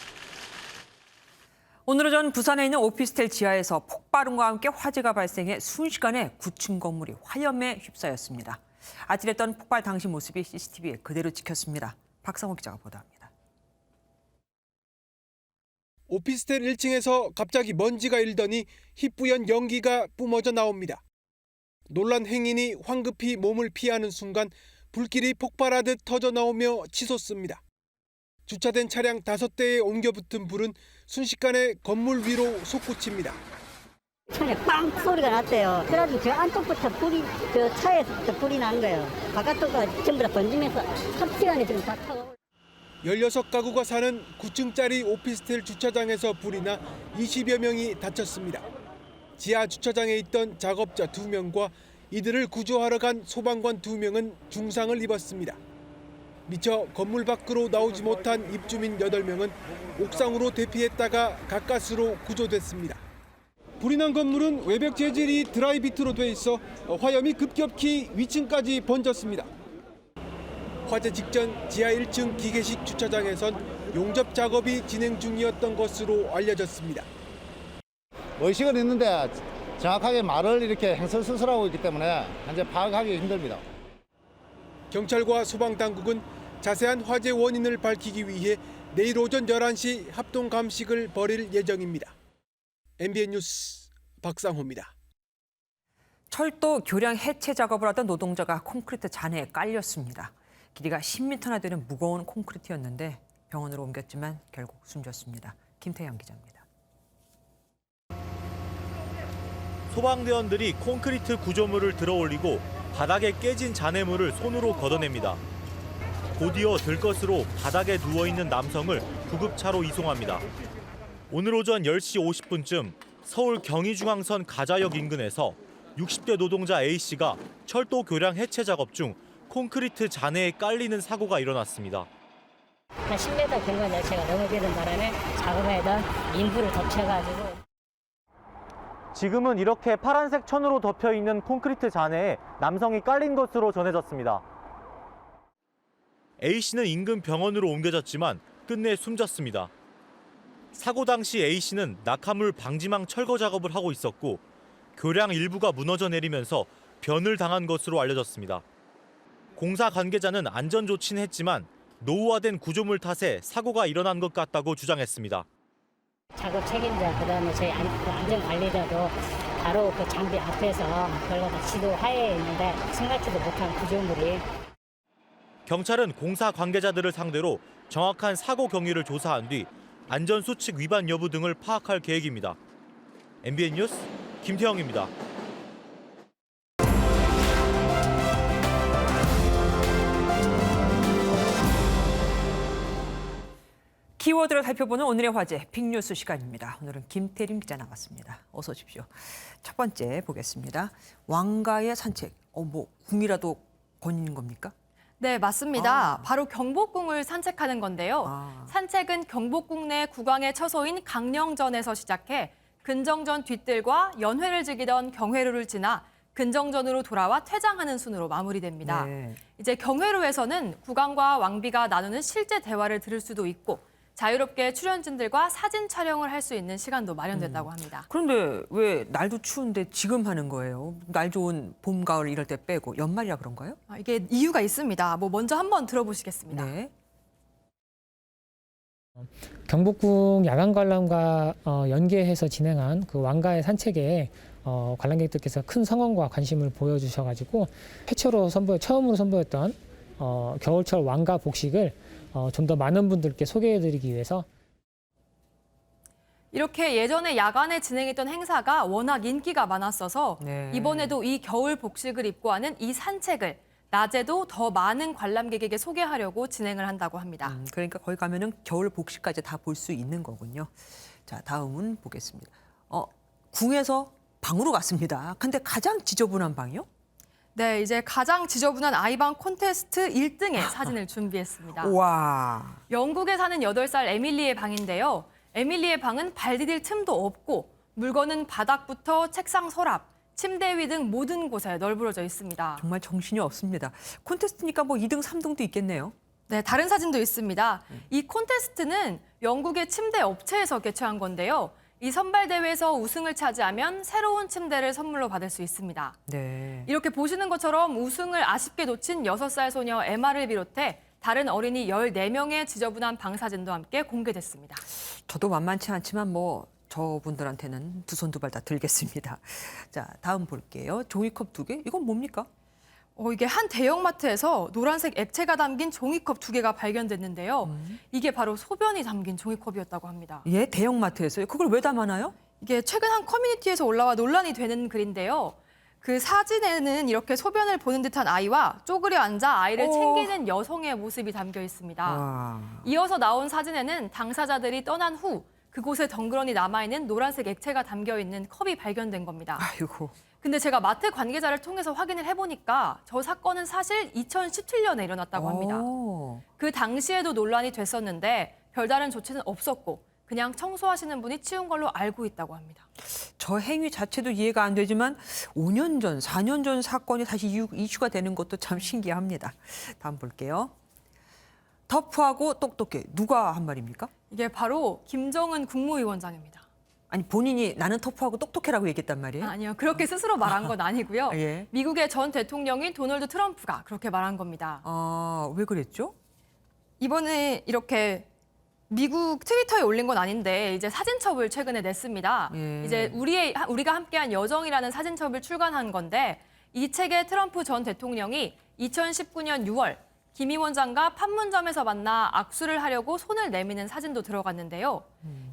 오늘 오전 부산에 있는 오피스텔 지하에서 폭발음과 함께 화재가 발생해 순식간에 9층 건물이 화염에 휩싸였습니다. 아찔했던 폭발 당시 모습이 CCTV에 그대로 찍혔습니다. 박상호 기자가 보도합니다. 오피스텔 1층에서 갑자기 먼지가 일더니 희뿌연 연기가 뿜어져 나옵니다. 놀란 행인이 황급히 몸을 피하는 순간 불길이 폭발하듯 터져 나오며 치솟습니다. 주차된 차량 5대에 옮겨 붙은 불은 순식간에 건물 위로 솟구칩니다. 천에 빵 소리가 났대요. 그래가지고 저 안쪽부터 불이, 저 차에서부터 불이 난 거예요. 바깥쪽까지 전부 다 번지면서 삽시간에 지금 다 타고. 16가구가 사는 9층짜리 오피스텔 주차장에서 불이 나 20여 명이 다쳤습니다. 지하 주차장에 있던 작업자 2명과 이들을 구조하러 간 소방관 2명은 중상을 입었습니다. 미처 건물 밖으로 나오지 못한 입주민 8명은 옥상으로 대피했다가 가까스로 구조됐습니다. 불이 난 건물은 외벽 재질이 드라이비트로 돼 있어 화염이 급격히 위층까지 번졌습니다. 화재 직전 지하 1층 기계식 주차장에선 용접 작업이 진행 중이었던 것으로 알려졌습니다. 의식은 있는데 정확하게 말을 이렇게 행설수설하고 있기 때문에 현재 파악하기 힘듭니다. 경찰과 소방당국은 자세한 화재 원인을 밝히기 위해 내일 오전 11시 합동 감식을 벌일 예정입니다. MBN 뉴스 박상호입니다. 철도 교량 해체 작업을 하던 노동자가 콘크리트 잔해에 깔렸습니다. 길이가 10m나 되는 무거운 콘크리트였는데 병원으로 옮겼지만 결국 숨졌습니다. 김태형 기자입니다. 소방대원들이 콘크리트 구조물을 들어올리고 바닥에 깨진 잔해물을 손으로 걷어냅니다. 곧이어 들것으로 바닥에 누워있는 남성을 구급차로 이송합니다. 오늘 오전 10시 50분쯤 서울 경의중앙선 가자역 인근에서 60대 노동자 A씨가 철도 교량 해체 작업 중 콘크리트 잔해에 깔리는 사고가 일어났습니다. 한 10m 근간 열차가 넘어지는 바람에 작업에던 인부를 덮쳐가지고. 지금은 이렇게 파란색 천으로 덮여 있는 콘크리트 잔해에 남성이 깔린 것으로 전해졌습니다. A씨는 인근 병원으로 옮겨졌지만 끝내 숨졌습니다. 사고 당시 A씨는 낙하물 방지망 철거 작업을 하고 있었고 교량 일부가 무너져 내리면서 변을 당한 것으로 알려졌습니다. 공사 관계자는 안전 조치는 했지만 노후화된 구조물 탓에 사고가 일어난 것 같다고 주장했습니다. 작업 책임자, 그다음에 저희 안전 관리자도 바로 그 장비 앞에서 그걸 다 지도하에 있는데 생각지도 못한 구조물이. 경찰은 공사 관계자들을 상대로 정확한 사고 경위를 조사한 뒤 안전수칙 위반 여부 등을 파악할 계획입니다. MBN 뉴스 김태형입니다. 키워드를 살펴보는 오늘의 화제 빅뉴스 시간입니다. 오늘은 김태림 기자 나왔습니다. 어서 오십시오. 첫 번째 보겠습니다. 왕가의 산책. 궁이라도 거니는 겁니까? 네, 맞습니다. 바로 경복궁을 산책하는 건데요. 산책은 경복궁 내 국왕의 처소인 강령전에서 시작해 근정전 뒤뜰과 연회를 즐기던 경회로를 지나 근정전으로 돌아와 퇴장하는 순으로 마무리됩니다. 네. 이제 경회로에서는 국왕과 왕비가 나누는 실제 대화를 들을 수도 있고 자유롭게 출연진들과 사진 촬영을 할 수 있는 시간도 마련됐다고 합니다. 그런데 왜 날도 추운데 지금 하는 거예요? 날 좋은 봄, 가을 이럴 때 빼고 연말이라 그런가요? 이게 이유가 있습니다. 먼저 한번 들어보시겠습니다. 네. 경복궁 야간 관람과 연계해서 진행한 그 왕가의 산책에 관람객들께서 큰 성원과 관심을 보여주셔가지고 처음으로 선보였던 겨울철 왕가 복식을 좀 더 많은 분들께 소개해드리기 위해서 이렇게 예전에 야간에 진행했던 행사가 워낙 인기가 많았어서 네. 이번에도 이 겨울 복식을 입고 하는 이 산책을 낮에도 더 많은 관람객에게 소개하려고 진행을 한다고 합니다. 그러니까 거기 가면은 겨울 복식까지 다 볼 수 있는 거군요. 자, 다음은 보겠습니다. 궁에서 방으로 갔습니다. 근데 가장 지저분한 방이요? 네, 이제 가장 지저분한 아이방 콘테스트 1등의 사진을 준비했습니다. 와. 영국에 사는 8살 에밀리의 방인데요. 에밀리의 방은 발 디딜 틈도 없고 물건은 바닥부터 책상 서랍, 침대 위 등 모든 곳에 널브러져 있습니다. 정말 정신이 없습니다. 콘테스트니까 뭐 2등, 3등도 있겠네요. 네, 다른 사진도 있습니다. 이 콘테스트는 영국의 침대 업체에서 개최한 건데요. 이 선발 대회에서 우승을 차지하면 새로운 침대를 선물로 받을 수 있습니다. 네. 이렇게 보시는 것처럼 우승을 아쉽게 놓친 6살 소녀 에마를 비롯해 다른 어린이 14명의 지저분한 방 사진도 함께 공개됐습니다. 저도 만만치 않지만 뭐 저분들한테는 두 손 두 발 다 들겠습니다. 자, 다음 볼게요. 종이컵 2개? 이건 뭡니까? 이게 한 대형마트에서 노란색 액체가 담긴 종이컵 2개가 발견됐는데요. 이게 바로 소변이 담긴 종이컵이었다고 합니다. 예, 대형마트에서요? 그걸 왜 담아놔요? 이게 최근 한 커뮤니티에서 올라와 논란이 되는 글인데요. 그 사진에는 이렇게 소변을 보는 듯한 아이와 쪼그려 앉아 아이를 챙기는 여성의 모습이 담겨 있습니다. 와. 이어서 나온 사진에는 당사자들이 떠난 후 그곳에 덩그러니 남아있는 노란색 액체가 담겨 있는 컵이 발견된 겁니다. 아이고. 근데 제가 마트 관계자를 통해서 확인을 해보니까 저 사건은 사실 2017년에 일어났다고 합니다. 그 당시에도 논란이 됐었는데 별다른 조치는 없었고 그냥 청소하시는 분이 치운 걸로 알고 있다고 합니다. 저 행위 자체도 이해가 안 되지만 5년 전, 4년 전 사건이 다시 이슈가 되는 것도 참 신기합니다. 다음 볼게요. 터프하고 똑똑해. 누가 한 말입니까? 이게 바로 김정은 국무위원장입니다. 아니 본인이 나는 터프하고 똑똑해라고 얘기했단 말이에요? 아니요. 그렇게 스스로 말한 건 아니고요. 예. 미국의 전 대통령인 도널드 트럼프가 그렇게 말한 겁니다. 왜 그랬죠? 이번에 이렇게 미국 트위터에 올린 건 아닌데 이제 사진첩을 최근에 냈습니다. 예. 이제 우리가 함께한 여정이라는 사진첩을 출간한 건데 이 책에 트럼프 전 대통령이 2019년 6월 김 위원장과 판문점에서 만나 악수를 하려고 손을 내미는 사진도 들어갔는데요.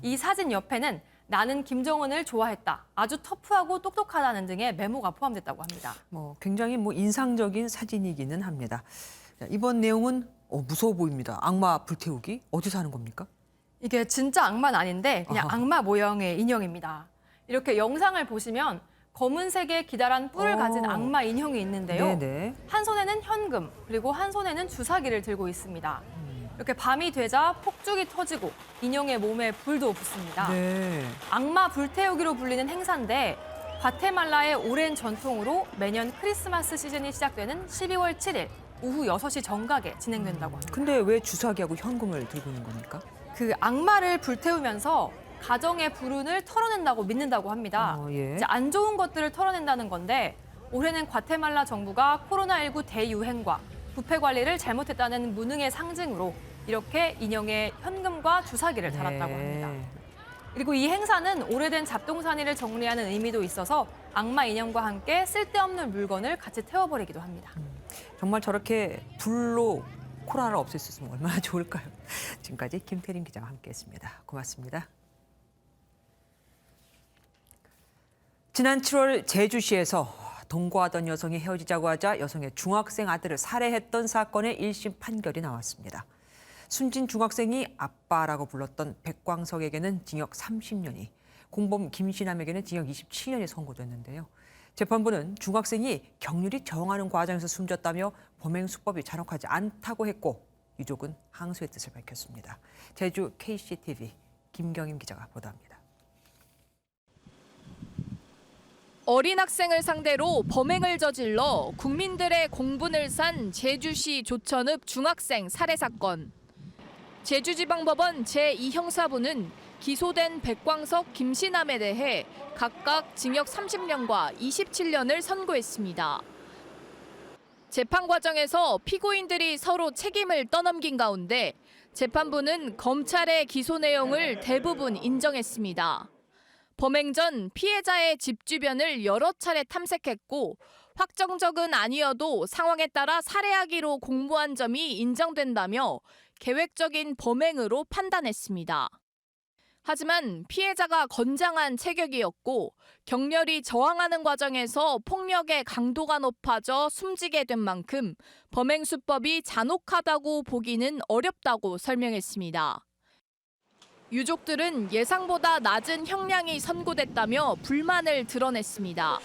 이 사진 옆에는 나는 김정은을 좋아했다. 아주 터프하고 똑똑하다는 등의 메모가 포함됐다고 합니다. 굉장히 인상적인 사진이기는 합니다. 자, 이번 내용은 무서워 보입니다. 악마 불태우기? 어디서 하는 겁니까? 이게 진짜 악마는 아닌데 그냥 악마 모형의 인형입니다. 이렇게 영상을 보시면 검은색의 기다란 뿔을 가진 악마 인형이 있는데요. 네네. 한 손에는 현금, 그리고 한 손에는 주사기를 들고 있습니다. 이렇게 밤이 되자 폭죽이 터지고 인형의 몸에 불도 붙습니다. 네. 악마 불태우기로 불리는 행사인데 과테말라의 오랜 전통으로 매년 크리스마스 시즌이 시작되는 12월 7일 오후 6시 정각에 진행된다고 합니다. 근데 왜 주사기하고 현금을 들고 있는 겁니까? 그 악마를 불태우면서 가정의 불운을 털어낸다고 믿는다고 합니다. 예. 이제 안 좋은 것들을 털어낸다는 건데 올해는 과테말라 정부가 코로나19 대유행과 부패 관리를 잘못했다는 무능의 상징으로 이렇게 인형에 현금과 주사기를 달았다고 합니다. 그리고 이 행사는 오래된 잡동사니를 정리하는 의미도 있어서 악마 인형과 함께 쓸데없는 물건을 같이 태워버리기도 합니다. 정말 저렇게 불로 코로나를 없앨 수 있으면 얼마나 좋을까요? 지금까지 김태림 기자와 함께했습니다. 고맙습니다. 지난 7월 제주시에서 동거하던 여성이 헤어지자고 하자 여성의 중학생 아들을 살해했던 사건의 1심 판결이 나왔습니다. 숨진 중학생이 아빠라고 불렀던 백광석에게는 징역 30년이, 공범 김신남에게는 징역 27년이 선고됐는데요. 재판부는 중학생이 격렬히 저항하는 과정에서 숨졌다며 범행 수법이 잔혹하지 않다고 했고 유족은 항소의 뜻을 밝혔습니다. 제주 KCTV 김경임 기자가 보도합니다. 어린 학생을 상대로 범행을 저질러 국민들의 공분을 산 제주시 조천읍 중학생 살해 사건. 제주지방법원 제2형사부는 기소된 백광석, 김신남에 대해 각각 징역 30년과 27년을 선고했습니다. 재판 과정에서 피고인들이 서로 책임을 떠넘긴 가운데 재판부는 검찰의 기소 내용을 대부분 인정했습니다. 범행 전 피해자의 집 주변을 여러 차례 탐색했고 확정적은 아니어도 상황에 따라 살해하기로 공모한 점이 인정된다며 계획적인 범행으로 판단했습니다. 하지만 피해자가 건장한 체격이었고 격렬히 저항하는 과정에서 폭력의 강도가 높아져 숨지게 된 만큼 범행 수법이 잔혹하다고 보기는 어렵다고 설명했습니다. 유족들은 예상보다 낮은 형량이 선고됐다며 불만을 드러냈습니다.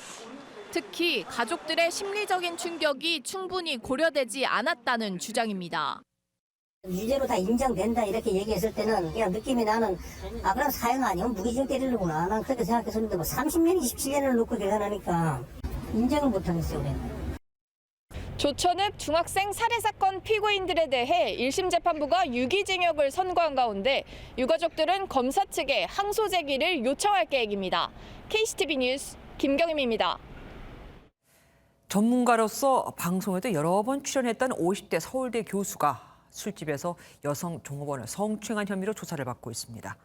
특히 가족들의 심리적인 충격이 충분히 고려되지 않았다는 주장입니다. 유죄로 다 인정된다 이렇게 얘기했을 때는 그냥 느낌이 나는 그럼 사형 아니면 무기징역 때리는구나. 난 그렇게 생각했었는데 뭐 30년, 27년을 놓고 계산하니까 인정을 못하겠어요. 우리는. 조천읍 중학생 살해 사건 피고인들에 대해 1심 재판부가 유기징역을 선고한 가운데 유가족들은 검사 측에 항소 제기를 요청할 계획입니다. KCTV 뉴스 김경임입니다. 전문가로서 방송에도 여러 번 출연했던 50대 서울대 교수가 술집에서 여성 종업원을 성추행한 혐의로 조사를 받고 있습니다.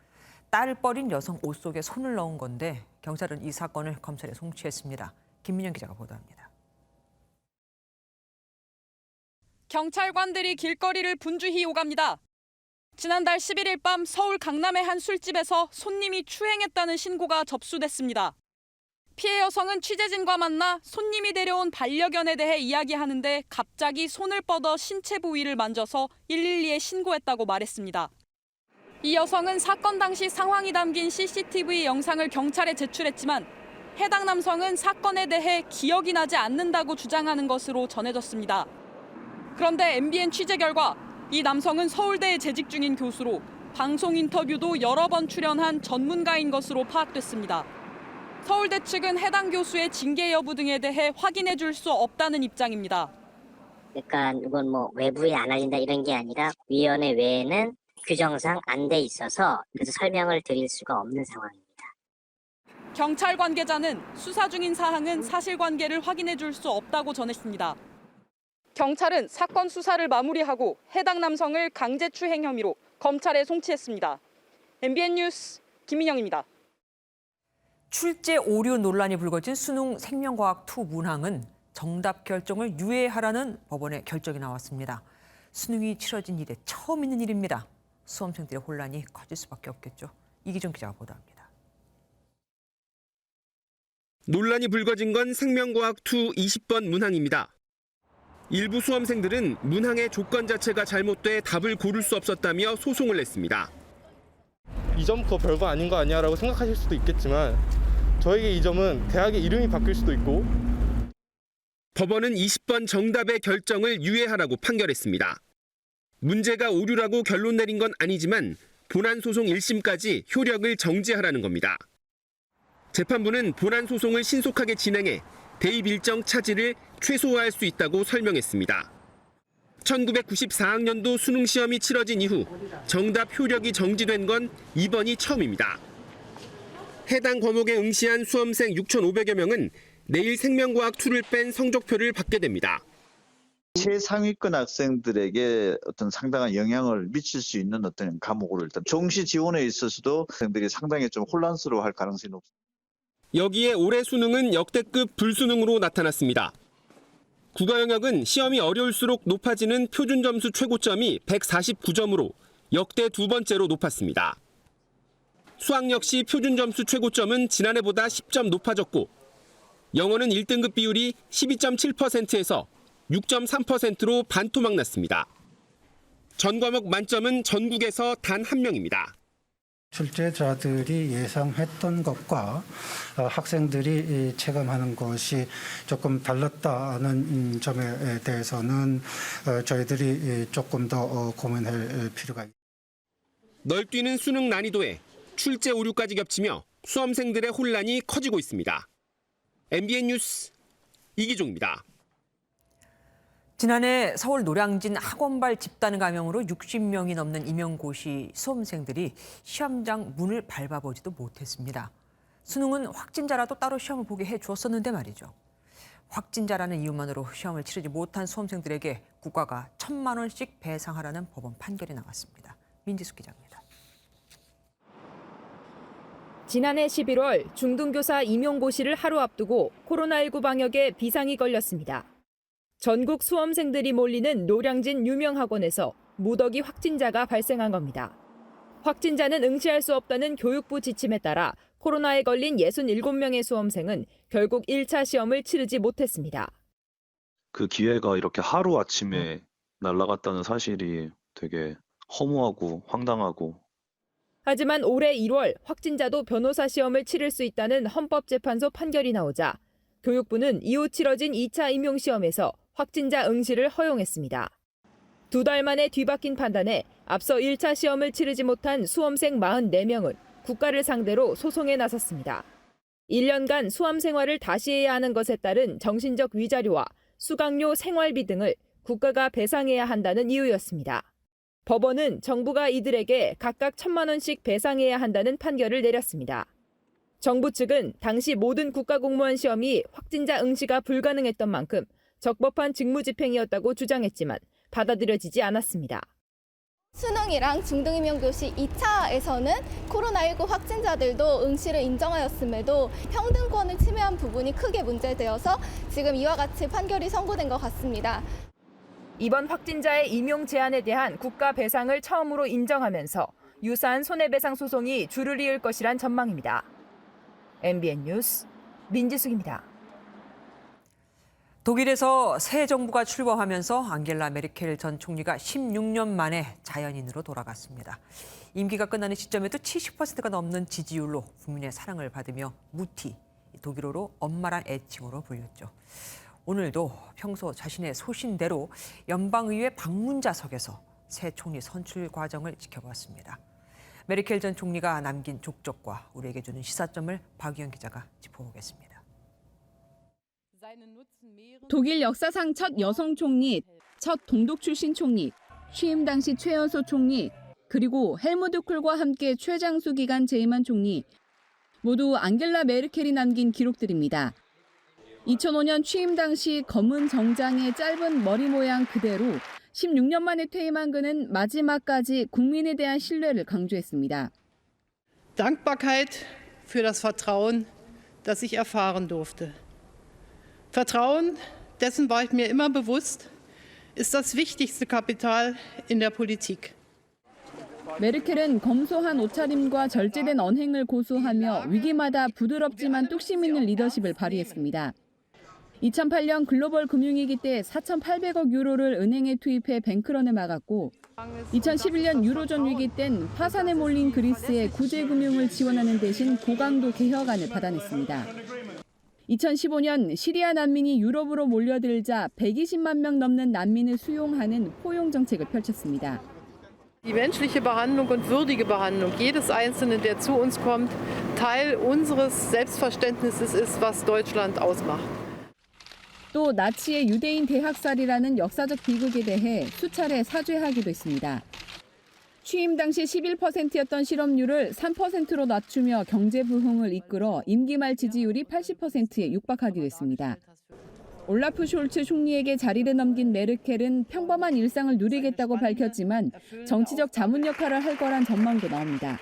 딸뻘인 여성 옷 속에 손을 넣은 건데 경찰은 이 사건을 검찰에 송치했습니다. 김민영 기자가 보도합니다. 경찰관들이 길거리를 분주히 오갑니다. 지난달 11일 밤 서울 강남의 한 술집에서 손님이 추행했다는 신고가 접수됐습니다. 피해 여성은 취재진과 만나 손님이 데려온 반려견에 대해 이야기하는데 갑자기 손을 뻗어 신체 부위를 만져서 112에 신고했다고 말했습니다. 이 여성은 사건 당시 상황이 담긴 CCTV 영상을 경찰에 제출했지만 해당 남성은 사건에 대해 기억이 나지 않는다고 주장하는 것으로 전해졌습니다. 그런데 MBN 취재 결과 이 남성은 서울대에 재직 중인 교수로 방송 인터뷰도 여러 번 출연한 전문가인 것으로 파악됐습니다. 서울대 측은 해당 교수의 징계 여부 등에 대해 확인해 줄 수 없다는 입장입니다. 그러니까 이건 뭐 외부에 안 알린다 이런 게 아니라 위원회 외에는 규정상 안 돼 있어서 그래서 설명을 드릴 수가 없는 상황입니다. 경찰 관계자는 수사 중인 사항은 사실관계를 확인해 줄 수 없다고 전했습니다. 경찰은 사건 수사를 마무리하고 해당 남성을 강제추행 혐의로 검찰에 송치했습니다. MBN 뉴스 김민영입니다. 출제 오류 논란이 불거진 수능 생명과학2 문항은 정답 결정을 유예하라는 법원의 결정이 나왔습니다. 수능이 치러진 이래 처음 있는 일입니다. 수험생들의 혼란이 커질 수밖에 없겠죠. 이기정 기자가 보도합니다. 논란이 불거진 건 생명과학2 20번 문항입니다. 일부 수험생들은 문항의 조건 자체가 잘못돼 답을 고를 수 없었다며 소송을 냈습니다. 이 점 그거 별거 아닌 거 아니야라고 생각하실 수도 있겠지만 저에게 이 점은 대학의 이름이 바뀔 수도 있고 법원은 20번 정답의 결정을 유예하라고 판결했습니다. 문제가 오류라고 결론 내린 건 아니지만 본안 소송 1심까지 효력을 정지하라는 겁니다. 재판부는 본안 소송을 신속하게 진행해 대입 일정 차질을 최소화할 수 있다고 설명했습니다. 1994학년도 수능 시험이 치러진 이후 정답 효력이 정지된 건 이번이 처음입니다. 해당 과목에 응시한 수험생 6,500여 명은 내일 생명과학2를 뺀 성적표를 받게 됩니다. 최상위권 학생들에게 어떤 상당한 영향을 미칠 수 있는 어떤 과목으로 일단 정시 지원에 있어서도 학생들이 상당히 좀 혼란스러워할 가능성이 높습니다. 여기에 올해 수능은 역대급 불수능으로 나타났습니다. 국어 영역은 시험이 어려울수록 높아지는 표준 점수 최고점이 149점으로 역대 두 번째로 높았습니다. 수학 역시 표준 점수 최고점은 지난해보다 10점 높아졌고 영어는 1등급 비율이 12.7%에서 6.3%로 반토막 났습니다. 전 과목 만점은 전국에서 단 한 명입니다. 출제자들이 예상했던 것과 학생들이 체감하는 것이 조금 달랐다는 점에 대해서는 저희들이 조금 더 고민할 필요가 있습니다. 널뛰는 수능 난이도에 출제 오류까지 겹치며 수험생들의 혼란이 커지고 있습니다. MBN 뉴스 이기종입니다. 지난해 서울 노량진 학원발 집단 감염으로 60명이 넘는 임용고시 수험생들이 시험장 문을 밟아보지도 못했습니다. 수능은 확진자라도 따로 시험을 보게 해주었었는데 말이죠. 확진자라는 이유만으로 시험을 치르지 못한 수험생들에게 국가가 1,000만 원씩 배상하라는 법원 판결이 나왔습니다. 민지숙 기자입니다. 지난해 11월 중등교사 임용고시를 하루 앞두고 코로나19 방역에 비상이 걸렸습니다. 전국 수험생들이 몰리는 노량진 유명 학원에서 무더기 확진자가 발생한 겁니다. 확진자는 응시할 수 없다는 교육부 지침에 따라 코로나에 걸린 67명의 수험생은 결국 1차 시험을 치르지 못했습니다. 그 기회가 이렇게 하루아침에 날아갔다는 사실이 되게 허무하고 황당하고. 하지만 올해 1월 확진자도 변호사 시험을 치를 수 있다는 헌법재판소 판결이 나오자 교육부는 이후 치러진 2차 임용시험에서 확진자 응시를 허용했습니다. 2달 만에 뒤바뀐 판단에 앞서 1차 시험을 치르지 못한 수험생 44명은 국가를 상대로 소송에 나섰습니다. 1년간 수험 생활을 다시 해야 하는 것에 따른 정신적 위자료와 수강료, 생활비 등을 국가가 배상해야 한다는 이유였습니다. 법원은 정부가 이들에게 각각 1,000만 원씩 배상해야 한다는 판결을 내렸습니다. 정부 측은 당시 모든 국가공무원 시험이 확진자 응시가 불가능했던 만큼 적법한 직무집행이었다고 주장했지만 받아들여지지 않았습니다. 수능이랑 중등임용교시 2차에서는 코로나19 확진자들도 응시를 인정하였음에도 평등권을 침해한 부분이 크게 문제되어서 지금 이와 같이 판결이 선고된 것 같습니다. 이번 확진자의 임용 제한에 대한 국가 배상을 처음으로 인정하면서 유사한 손해배상 소송이 줄을 이을 것이란 전망입니다. MBN 뉴스 민지숙입니다. 독일에서 새 정부가 출범하면서 앙겔라 메르켈 전 총리가 16년 만에 자연인으로 돌아갔습니다. 임기가 끝나는 시점에도 70%가 넘는 지지율로 국민의 사랑을 받으며 무티, 독일어로 엄마란 애칭으로 불렸죠. 오늘도 평소 자신의 소신대로 연방의회 방문자석에서 새 총리 선출 과정을 지켜봤습니다. 메르켈 전 총리가 남긴 족적과 우리에게 주는 시사점을 박유영 기자가 짚어보겠습니다. 독일 역사상 첫 여성 총리, 첫 동독 출신 총리, 취임 당시 최연소 총리, 그리고 헬무트 콜과 함께 최장수 기간 재임한 총리, 모두 앙겔라 메르켈이 남긴 기록들입니다. 2005년 취임 당시 검은 정장에 짧은 머리 모양 그대로 16년 만에 퇴임한 그는 마지막까지 국민에 대한 신뢰를 강조했습니다. Dankbarkeit für das Vertrauen, das ich erfahren durfte. Vertrauen, dessen war ich mir immer bewusst, ist das wichtigste Kapital in der Politik. 메르켈은 검소한 옷차림과 절제된 언행을 고수하며 위기마다 부드럽지만 뚝심 있는 리더십을 발휘했습니다. 2008년 글로벌 금융위기 때 4,800억 유로를 은행에 투입해 뱅크런을 막았고 2011년 유로존 위기 땐 파산에 몰린 그리스의 구제금융을 지원하는 대신 고강도 개혁안을 받아냈습니다. 2015년 시리아 난민이 유럽으로 몰려들자 120만 명 넘는 난민을 수용하는 포용 정책을 펼쳤습니다. Die menschliche Behandlung und würdige Behandlung jedes Einzelnen, der zu uns kommt, Teil unseres Selbstverständnisses ist, was Deutschland ausmacht. 또 나치의 유대인 대학살이라는 역사적 비극에 대해 수차례 사죄하기도 했습니다. 취임 당시 11%였던 실업률을 3%로 낮추며 경제 부흥을 이끌어 임기 말 지지율이 80%에 육박하기도 했습니다. 올라프 숄츠 총리에게 자리를 넘긴 메르켈은 평범한 일상을 누리겠다고 밝혔지만 정치적 자문 역할을 할 거란 전망도 나옵니다.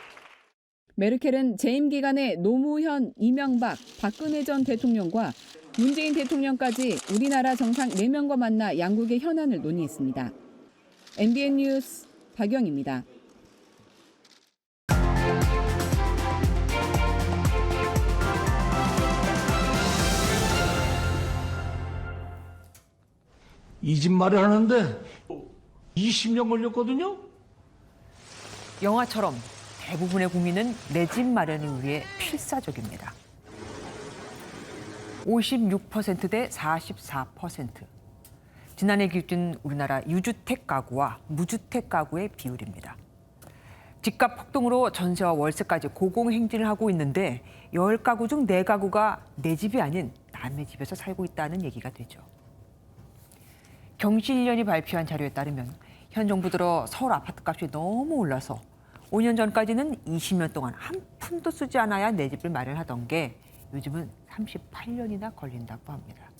메르켈은 재임 기간에 노무현, 이명박, 박근혜 전 대통령과 문재인 대통령까지 우리나라 정상 4명과 만나 양국의 현안을 논의했습니다. MBN 뉴스 박영입니다. 이 집 마련하는데 20년 걸렸거든요. 영화처럼 대부분의 국민은 내 집 마련을 위해 필사적입니다. 56%대 44%. 지난해 기준 우리나라 유주택 가구와 무주택 가구의 비율입니다. 집값 폭등으로 전세와 월세까지 고공행진을 하고 있는데 10가구 중 4가구가 내 집이 아닌 남의 집에서 살고 있다는 얘기가 되죠. 경실련이 발표한 자료에 따르면 현 정부 들어 서울 아파트값이 너무 올라서 5년 전까지는 20년 동안 한 푼도 쓰지 않아야 내 집을 마련하던 게 요즘은 38년이나 걸린다고 합니다.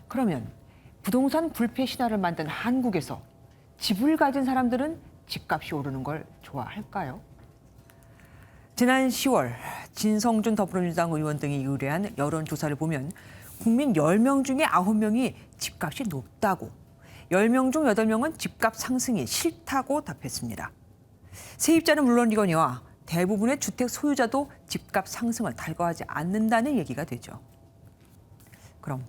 그러면 부동산 불패 신화를 만든 한국에서 집을 가진 사람들은 집값이 오르는 걸 좋아할까요? 지난 10월 진성준 더불어민주당 의원 등이 의뢰한 여론조사를 보면 국민 10명 중에 9명이 집값이 높다고, 10명 중 8명은 집값 상승이 싫다고 답했습니다. 세입자는 물론이거니와 대부분의 주택 소유자도 집값 상승을 달거하지 않는다는 얘기가 되죠. 그럼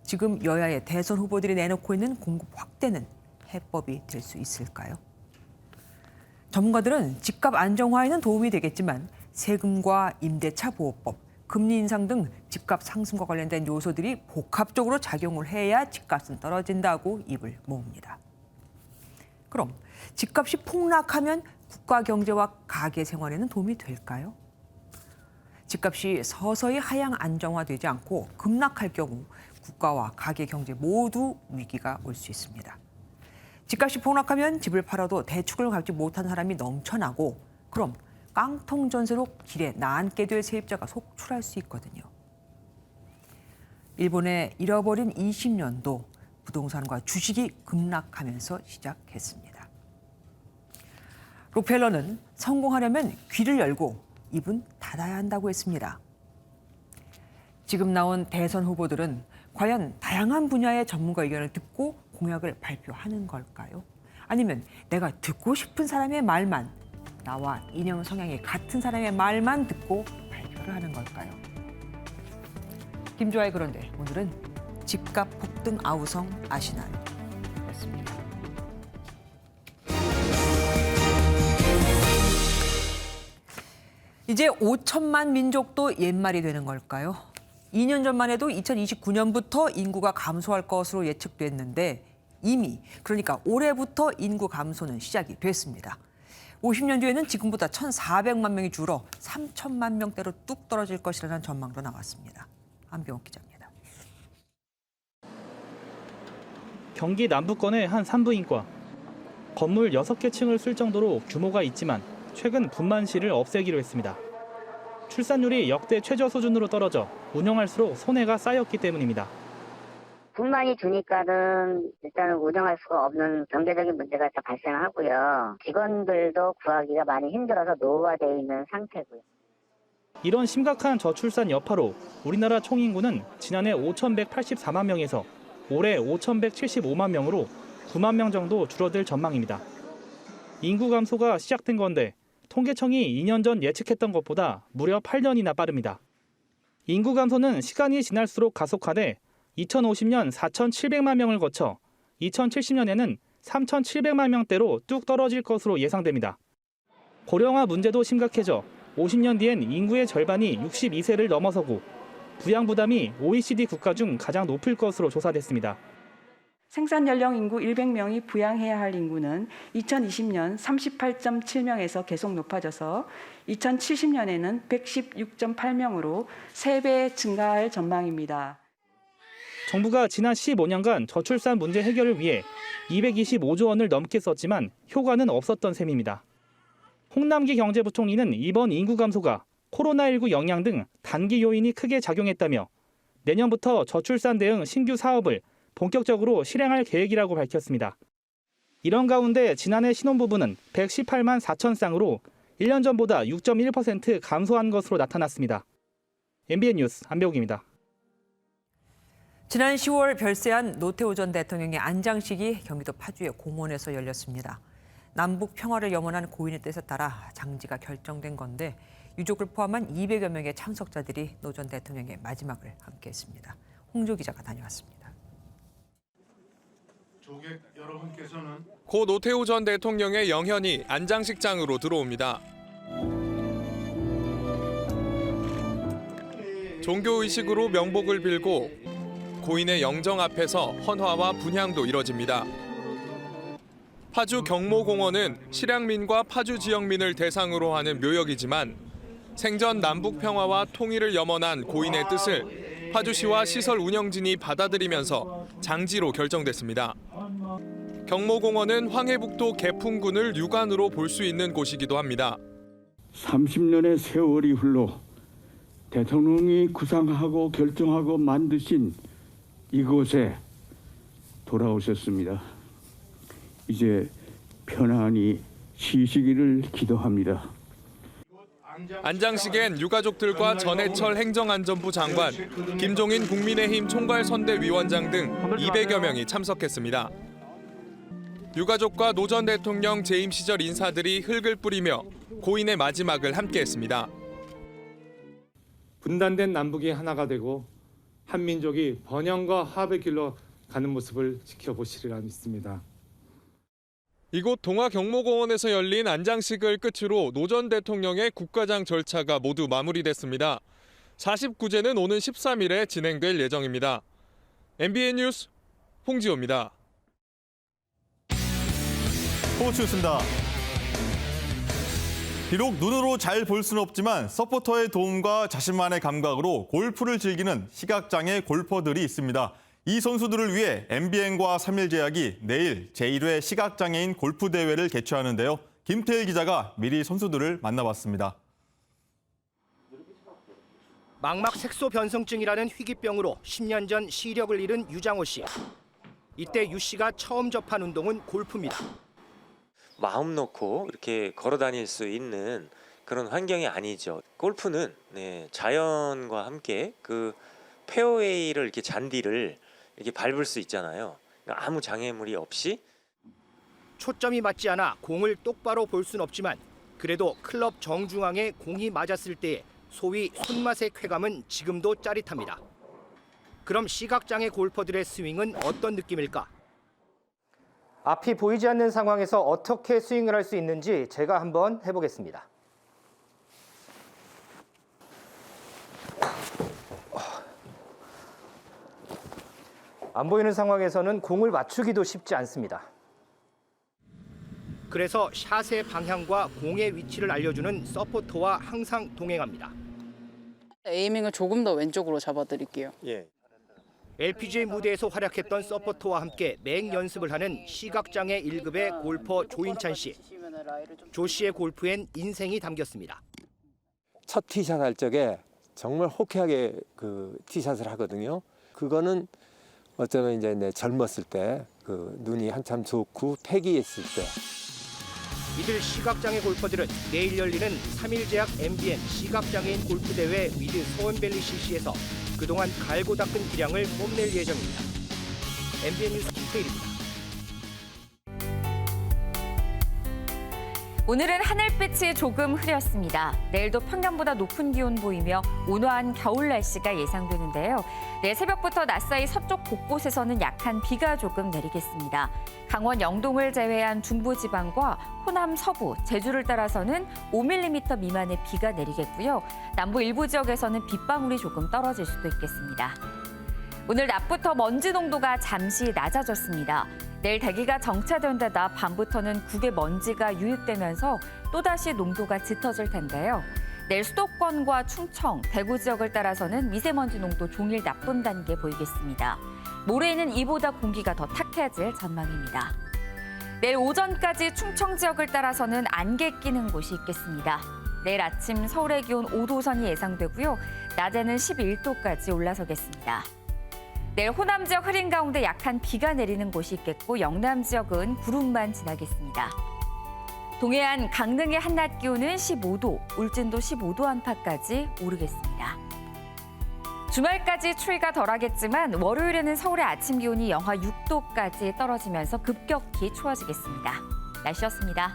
지금 여야의 대선 후보들이 내놓고 있는 공급 확대는 해법이 될 수 있을까요? 전문가들은 집값 안정화에는 도움이 되겠지만 세금과 임대차 보호법, 금리 인상 등 집값 상승과 관련된 요소들이 복합적으로 작용을 해야 집값은 떨어진다고 입을 모읍니다. 그럼 집값이 폭락하면 국가 경제와 가계 생활에는 도움이 될까요? 집값이 서서히 하향 안정화되지 않고 급락할 경우 국가와 가계 경제 모두 위기가 올 수 있습니다. 집값이 폭락하면 집을 팔아도 대출을 갚지 못한 사람이 넘쳐나고 그럼 깡통 전세로 길에 나앉게 될 세입자가 속출할 수 있거든요. 일본의 잃어버린 20년도 부동산과 주식이 급락하면서 시작했습니다. 록펠러는 성공하려면 귀를 열고 입은 닫아야 한다고 했습니다. 지금 나온 대선 후보들은 과연 다양한 분야의 전문가 의견을 듣고 공약을 발표하는 걸까요? 아니면 내가 듣고 싶은 사람의 말만, 나와 이념 성향이 같은 사람의 말만 듣고 발표를 하는 걸까요? 김주아의 그런데 오늘은 집값 폭등 아우성 아시나요? 였습니다. 이제 5천만 민족도 옛말이 되는 걸까요? 2년 전만 해도 2029년부터 인구가 감소할 것으로 예측됐는데 이미 그러니까 올해부터 인구 감소는 시작이 됐습니다. 50년 뒤에는 지금보다 1,400만 명이 줄어 3천만 명대로 뚝 떨어질 것이라는 전망도 나왔습니다. 안병옥 기자입니다. 경기 남부권의 한 산부인과. 건물 6개 층을 쓸 정도로 규모가 있지만 최근 분만실을 없애기로 했습니다. 출산율이 역대 최저 수준으로 떨어져 운영할수록 손해가 쌓였기 때문입니다. 분만이 주니까는 일단은 운영할 수가 없는 경제적인 문제가 다 발생하고요. 직원들도 구하기가 많이 힘들어서 노후화되어 있는 상태고요. 이런 심각한 저출산 여파로 우리나라 총인구는 지난해 5,184만 명에서 올해 5,175만 명으로 9만 명 정도 줄어들 전망입니다. 인구 감소가 시작된 건데 통계청이 2년 전 예측했던 것보다 무려 8년이나 빠릅니다. 인구 감소는 시간이 지날수록 가속화돼 2050년 4,700만 명을 거쳐 2070년에는 3,700만 명대로 뚝 떨어질 것으로 예상됩니다. 고령화 문제도 심각해져 50년 뒤엔 인구의 절반이 62세를 넘어서고 부양 부담이 OECD 국가 중 가장 높을 것으로 조사됐습니다. 생산 연령 인구 100명이 부양해야 할 인구는 2020년 38.7명에서 계속 높아져서 2070년에는 116.8명으로 3배 증가할 전망입니다. 정부가 지난 15년간 저출산 문제 해결을 위해 225조 원을 넘게 썼지만 효과는 없었던 셈입니다. 홍남기 경제부총리는 이번 인구 감소가 코로나19 영향 등 단기 요인이 크게 작용했다며 내년부터 저출산 대응 신규 사업을 본격적으로 실행할 계획이라고 밝혔습니다. 이런 가운데 지난해 신혼부부는 118만 4천 쌍으로 1년 전보다 6.1% 감소한 것으로 나타났습니다. MBN 뉴스 안배욱입니다. 지난 10월 별세한 노태우 전 대통령의 안장식이 경기도 파주의 공원에서 열렸습니다. 남북 평화를 염원한 고인의 뜻에 따라 장지가 결정된 건데 유족을 포함한 200여 명의 참석자들이 노 전 대통령의 마지막을 함께했습니다. 홍조 기자가 다녀왔습니다. 조객 여러분께서는 고 노태우 전 대통령의 영현이 안장식장으로 들어옵니다. 종교의식으로 명복을 빌고 고인의 영정 앞에서 헌화와 분향도 이뤄집니다. 파주 경모공원은 실향민과 파주 지역민을 대상으로 하는 묘역이지만 생전 남북 평화와 통일을 염원한 고인의 뜻을 파주시와 시설 운영진이 받아들이면서 장지로 결정됐습니다. 경모공원은 황해북도 개풍군을 육안으로 볼 수 있는 곳이기도 합니다. 30년의 세월이 흘러 대통령이 구상하고 결정하고 만드신 이곳에 돌아오셨습니다. 이제 편안히 쉬시기를 기도합니다. 안장식엔 유가족들과 전해철 행정안전부 장관, 김종인 국민의힘 총괄선대위원장 등 200여 명이 참석했습니다. 유가족과 노 전 대통령 재임 시절 인사들이 흙을 뿌리며 고인의 마지막을 함께했습니다. 분단된 남북이 하나가 되고 한민족이 번영과 화합의 길로 가는 모습을 지켜보시리라 믿습니다. 이곳 동화경모공원에서 열린 안장식을 끝으로 노 전 대통령의 국가장 절차가 모두 마무리됐습니다. 49제는 오는 13일에 진행될 예정입니다. MBN 뉴스 홍지호입니다. 스포츠 뉴스입니다. 비록 눈으로 잘 볼 수는 없지만 서포터의 도움과 자신만의 감각으로 골프를 즐기는 시각장애 골퍼들이 있습니다. 이 선수들을 위해 MBN과 3일 제약이 내일 제1회 시각장애인 골프 대회를 개최하는데요. 김태일 기자가 미리 선수들을 만나봤습니다. 망막 색소 변성증이라는 희귀병으로 10년 전 시력을 잃은 유장호 씨. 이때 유 씨가 처음 접한 운동은 골프입니다. 마음 놓고 이렇게 걸어 다닐 수 있는 그런 환경이 아니죠. 골프는 자연과 함께 그 페어웨이를 이렇게 잔디를 이렇게 밟을 수 있잖아요. 그러니까 아무 장애물이 없이. 초점이 맞지 않아 공을 똑바로 볼 순 없지만 그래도 클럽 정중앙에 공이 맞았을 때의 소위 손맛의 쾌감은 지금도 짜릿합니다. 그럼 시각장애 골퍼들의 스윙은 어떤 느낌일까? 앞이 보이지 않는 상황에서 어떻게 스윙을 할 수 있는지 제가 한번 해보겠습니다. 안 보이는 상황에서는 공을 맞추기도 쉽지 않습니다. 그래서 샷의 방향과 공의 위치를 알려주는 서포터와 항상 동행합니다. 에이밍을 조금 더 왼쪽으로 잡아드릴게요. LPGA 무대에서 활약했던 서포터와 함께 맹연습을 하는 시각장애 1급의 골퍼 조인찬 씨. 조 씨의 골프엔 인생이 담겼습니다. 첫 티샷 할 적에 정말 호쾌하게 그 티샷을 하거든요. 그거는 어쩌면 이제 내 젊었을 때 그 눈이 한참 좋고 패기했을 때. 이들 시각장애 골퍼들은 내일 열리는 3일 제약 MBN 시각장애인 골프대회 위드 소원밸리 CC에서 그동안 갈고 닦은 기량을 뽐낼 예정입니다. MBN 뉴스 김태일입니다. 오늘은 하늘빛이 조금 흐렸습니다. 내일도 평년보다 높은 기온 보이며 온화한 겨울 날씨가 예상되는데요. 내일 새벽부터 낮 사이 서쪽 곳곳에서는 약한 비가 조금 내리겠습니다. 강원 영동을 제외한 중부지방과 호남 서부, 제주를 따라서는 5mm 미만의 비가 내리겠고요. 남부 일부 지역에서는 빗방울이 조금 떨어질 수도 있겠습니다. 오늘 낮부터 먼지 농도가 잠시 낮아졌습니다. 내일 대기가 정체된 데다 밤부터는 국외 먼지가 유입되면서 또다시 농도가 짙어질 텐데요. 내일 수도권과 충청, 대구 지역을 따라서는 미세먼지 농도 종일 나쁨 단계 보이겠습니다. 모레에는 이보다 공기가 더 탁해질 전망입니다. 내일 오전까지 충청 지역을 따라서는 안개 끼는 곳이 있겠습니다. 내일 아침 서울의 기온 5도선이 예상되고요. 낮에는 11도까지 올라서겠습니다. 내일 호남 지역 흐린 가운데 약한 비가 내리는 곳이 있겠고 영남 지역은 구름만 지나겠습니다. 동해안 강릉의 한낮 기온은 15도, 울진도 15도 안팎까지 오르겠습니다. 주말까지 추위가 덜하겠지만 월요일에는 서울의 아침 기온이 영하 6도까지 떨어지면서 급격히 추워지겠습니다. 날씨였습니다.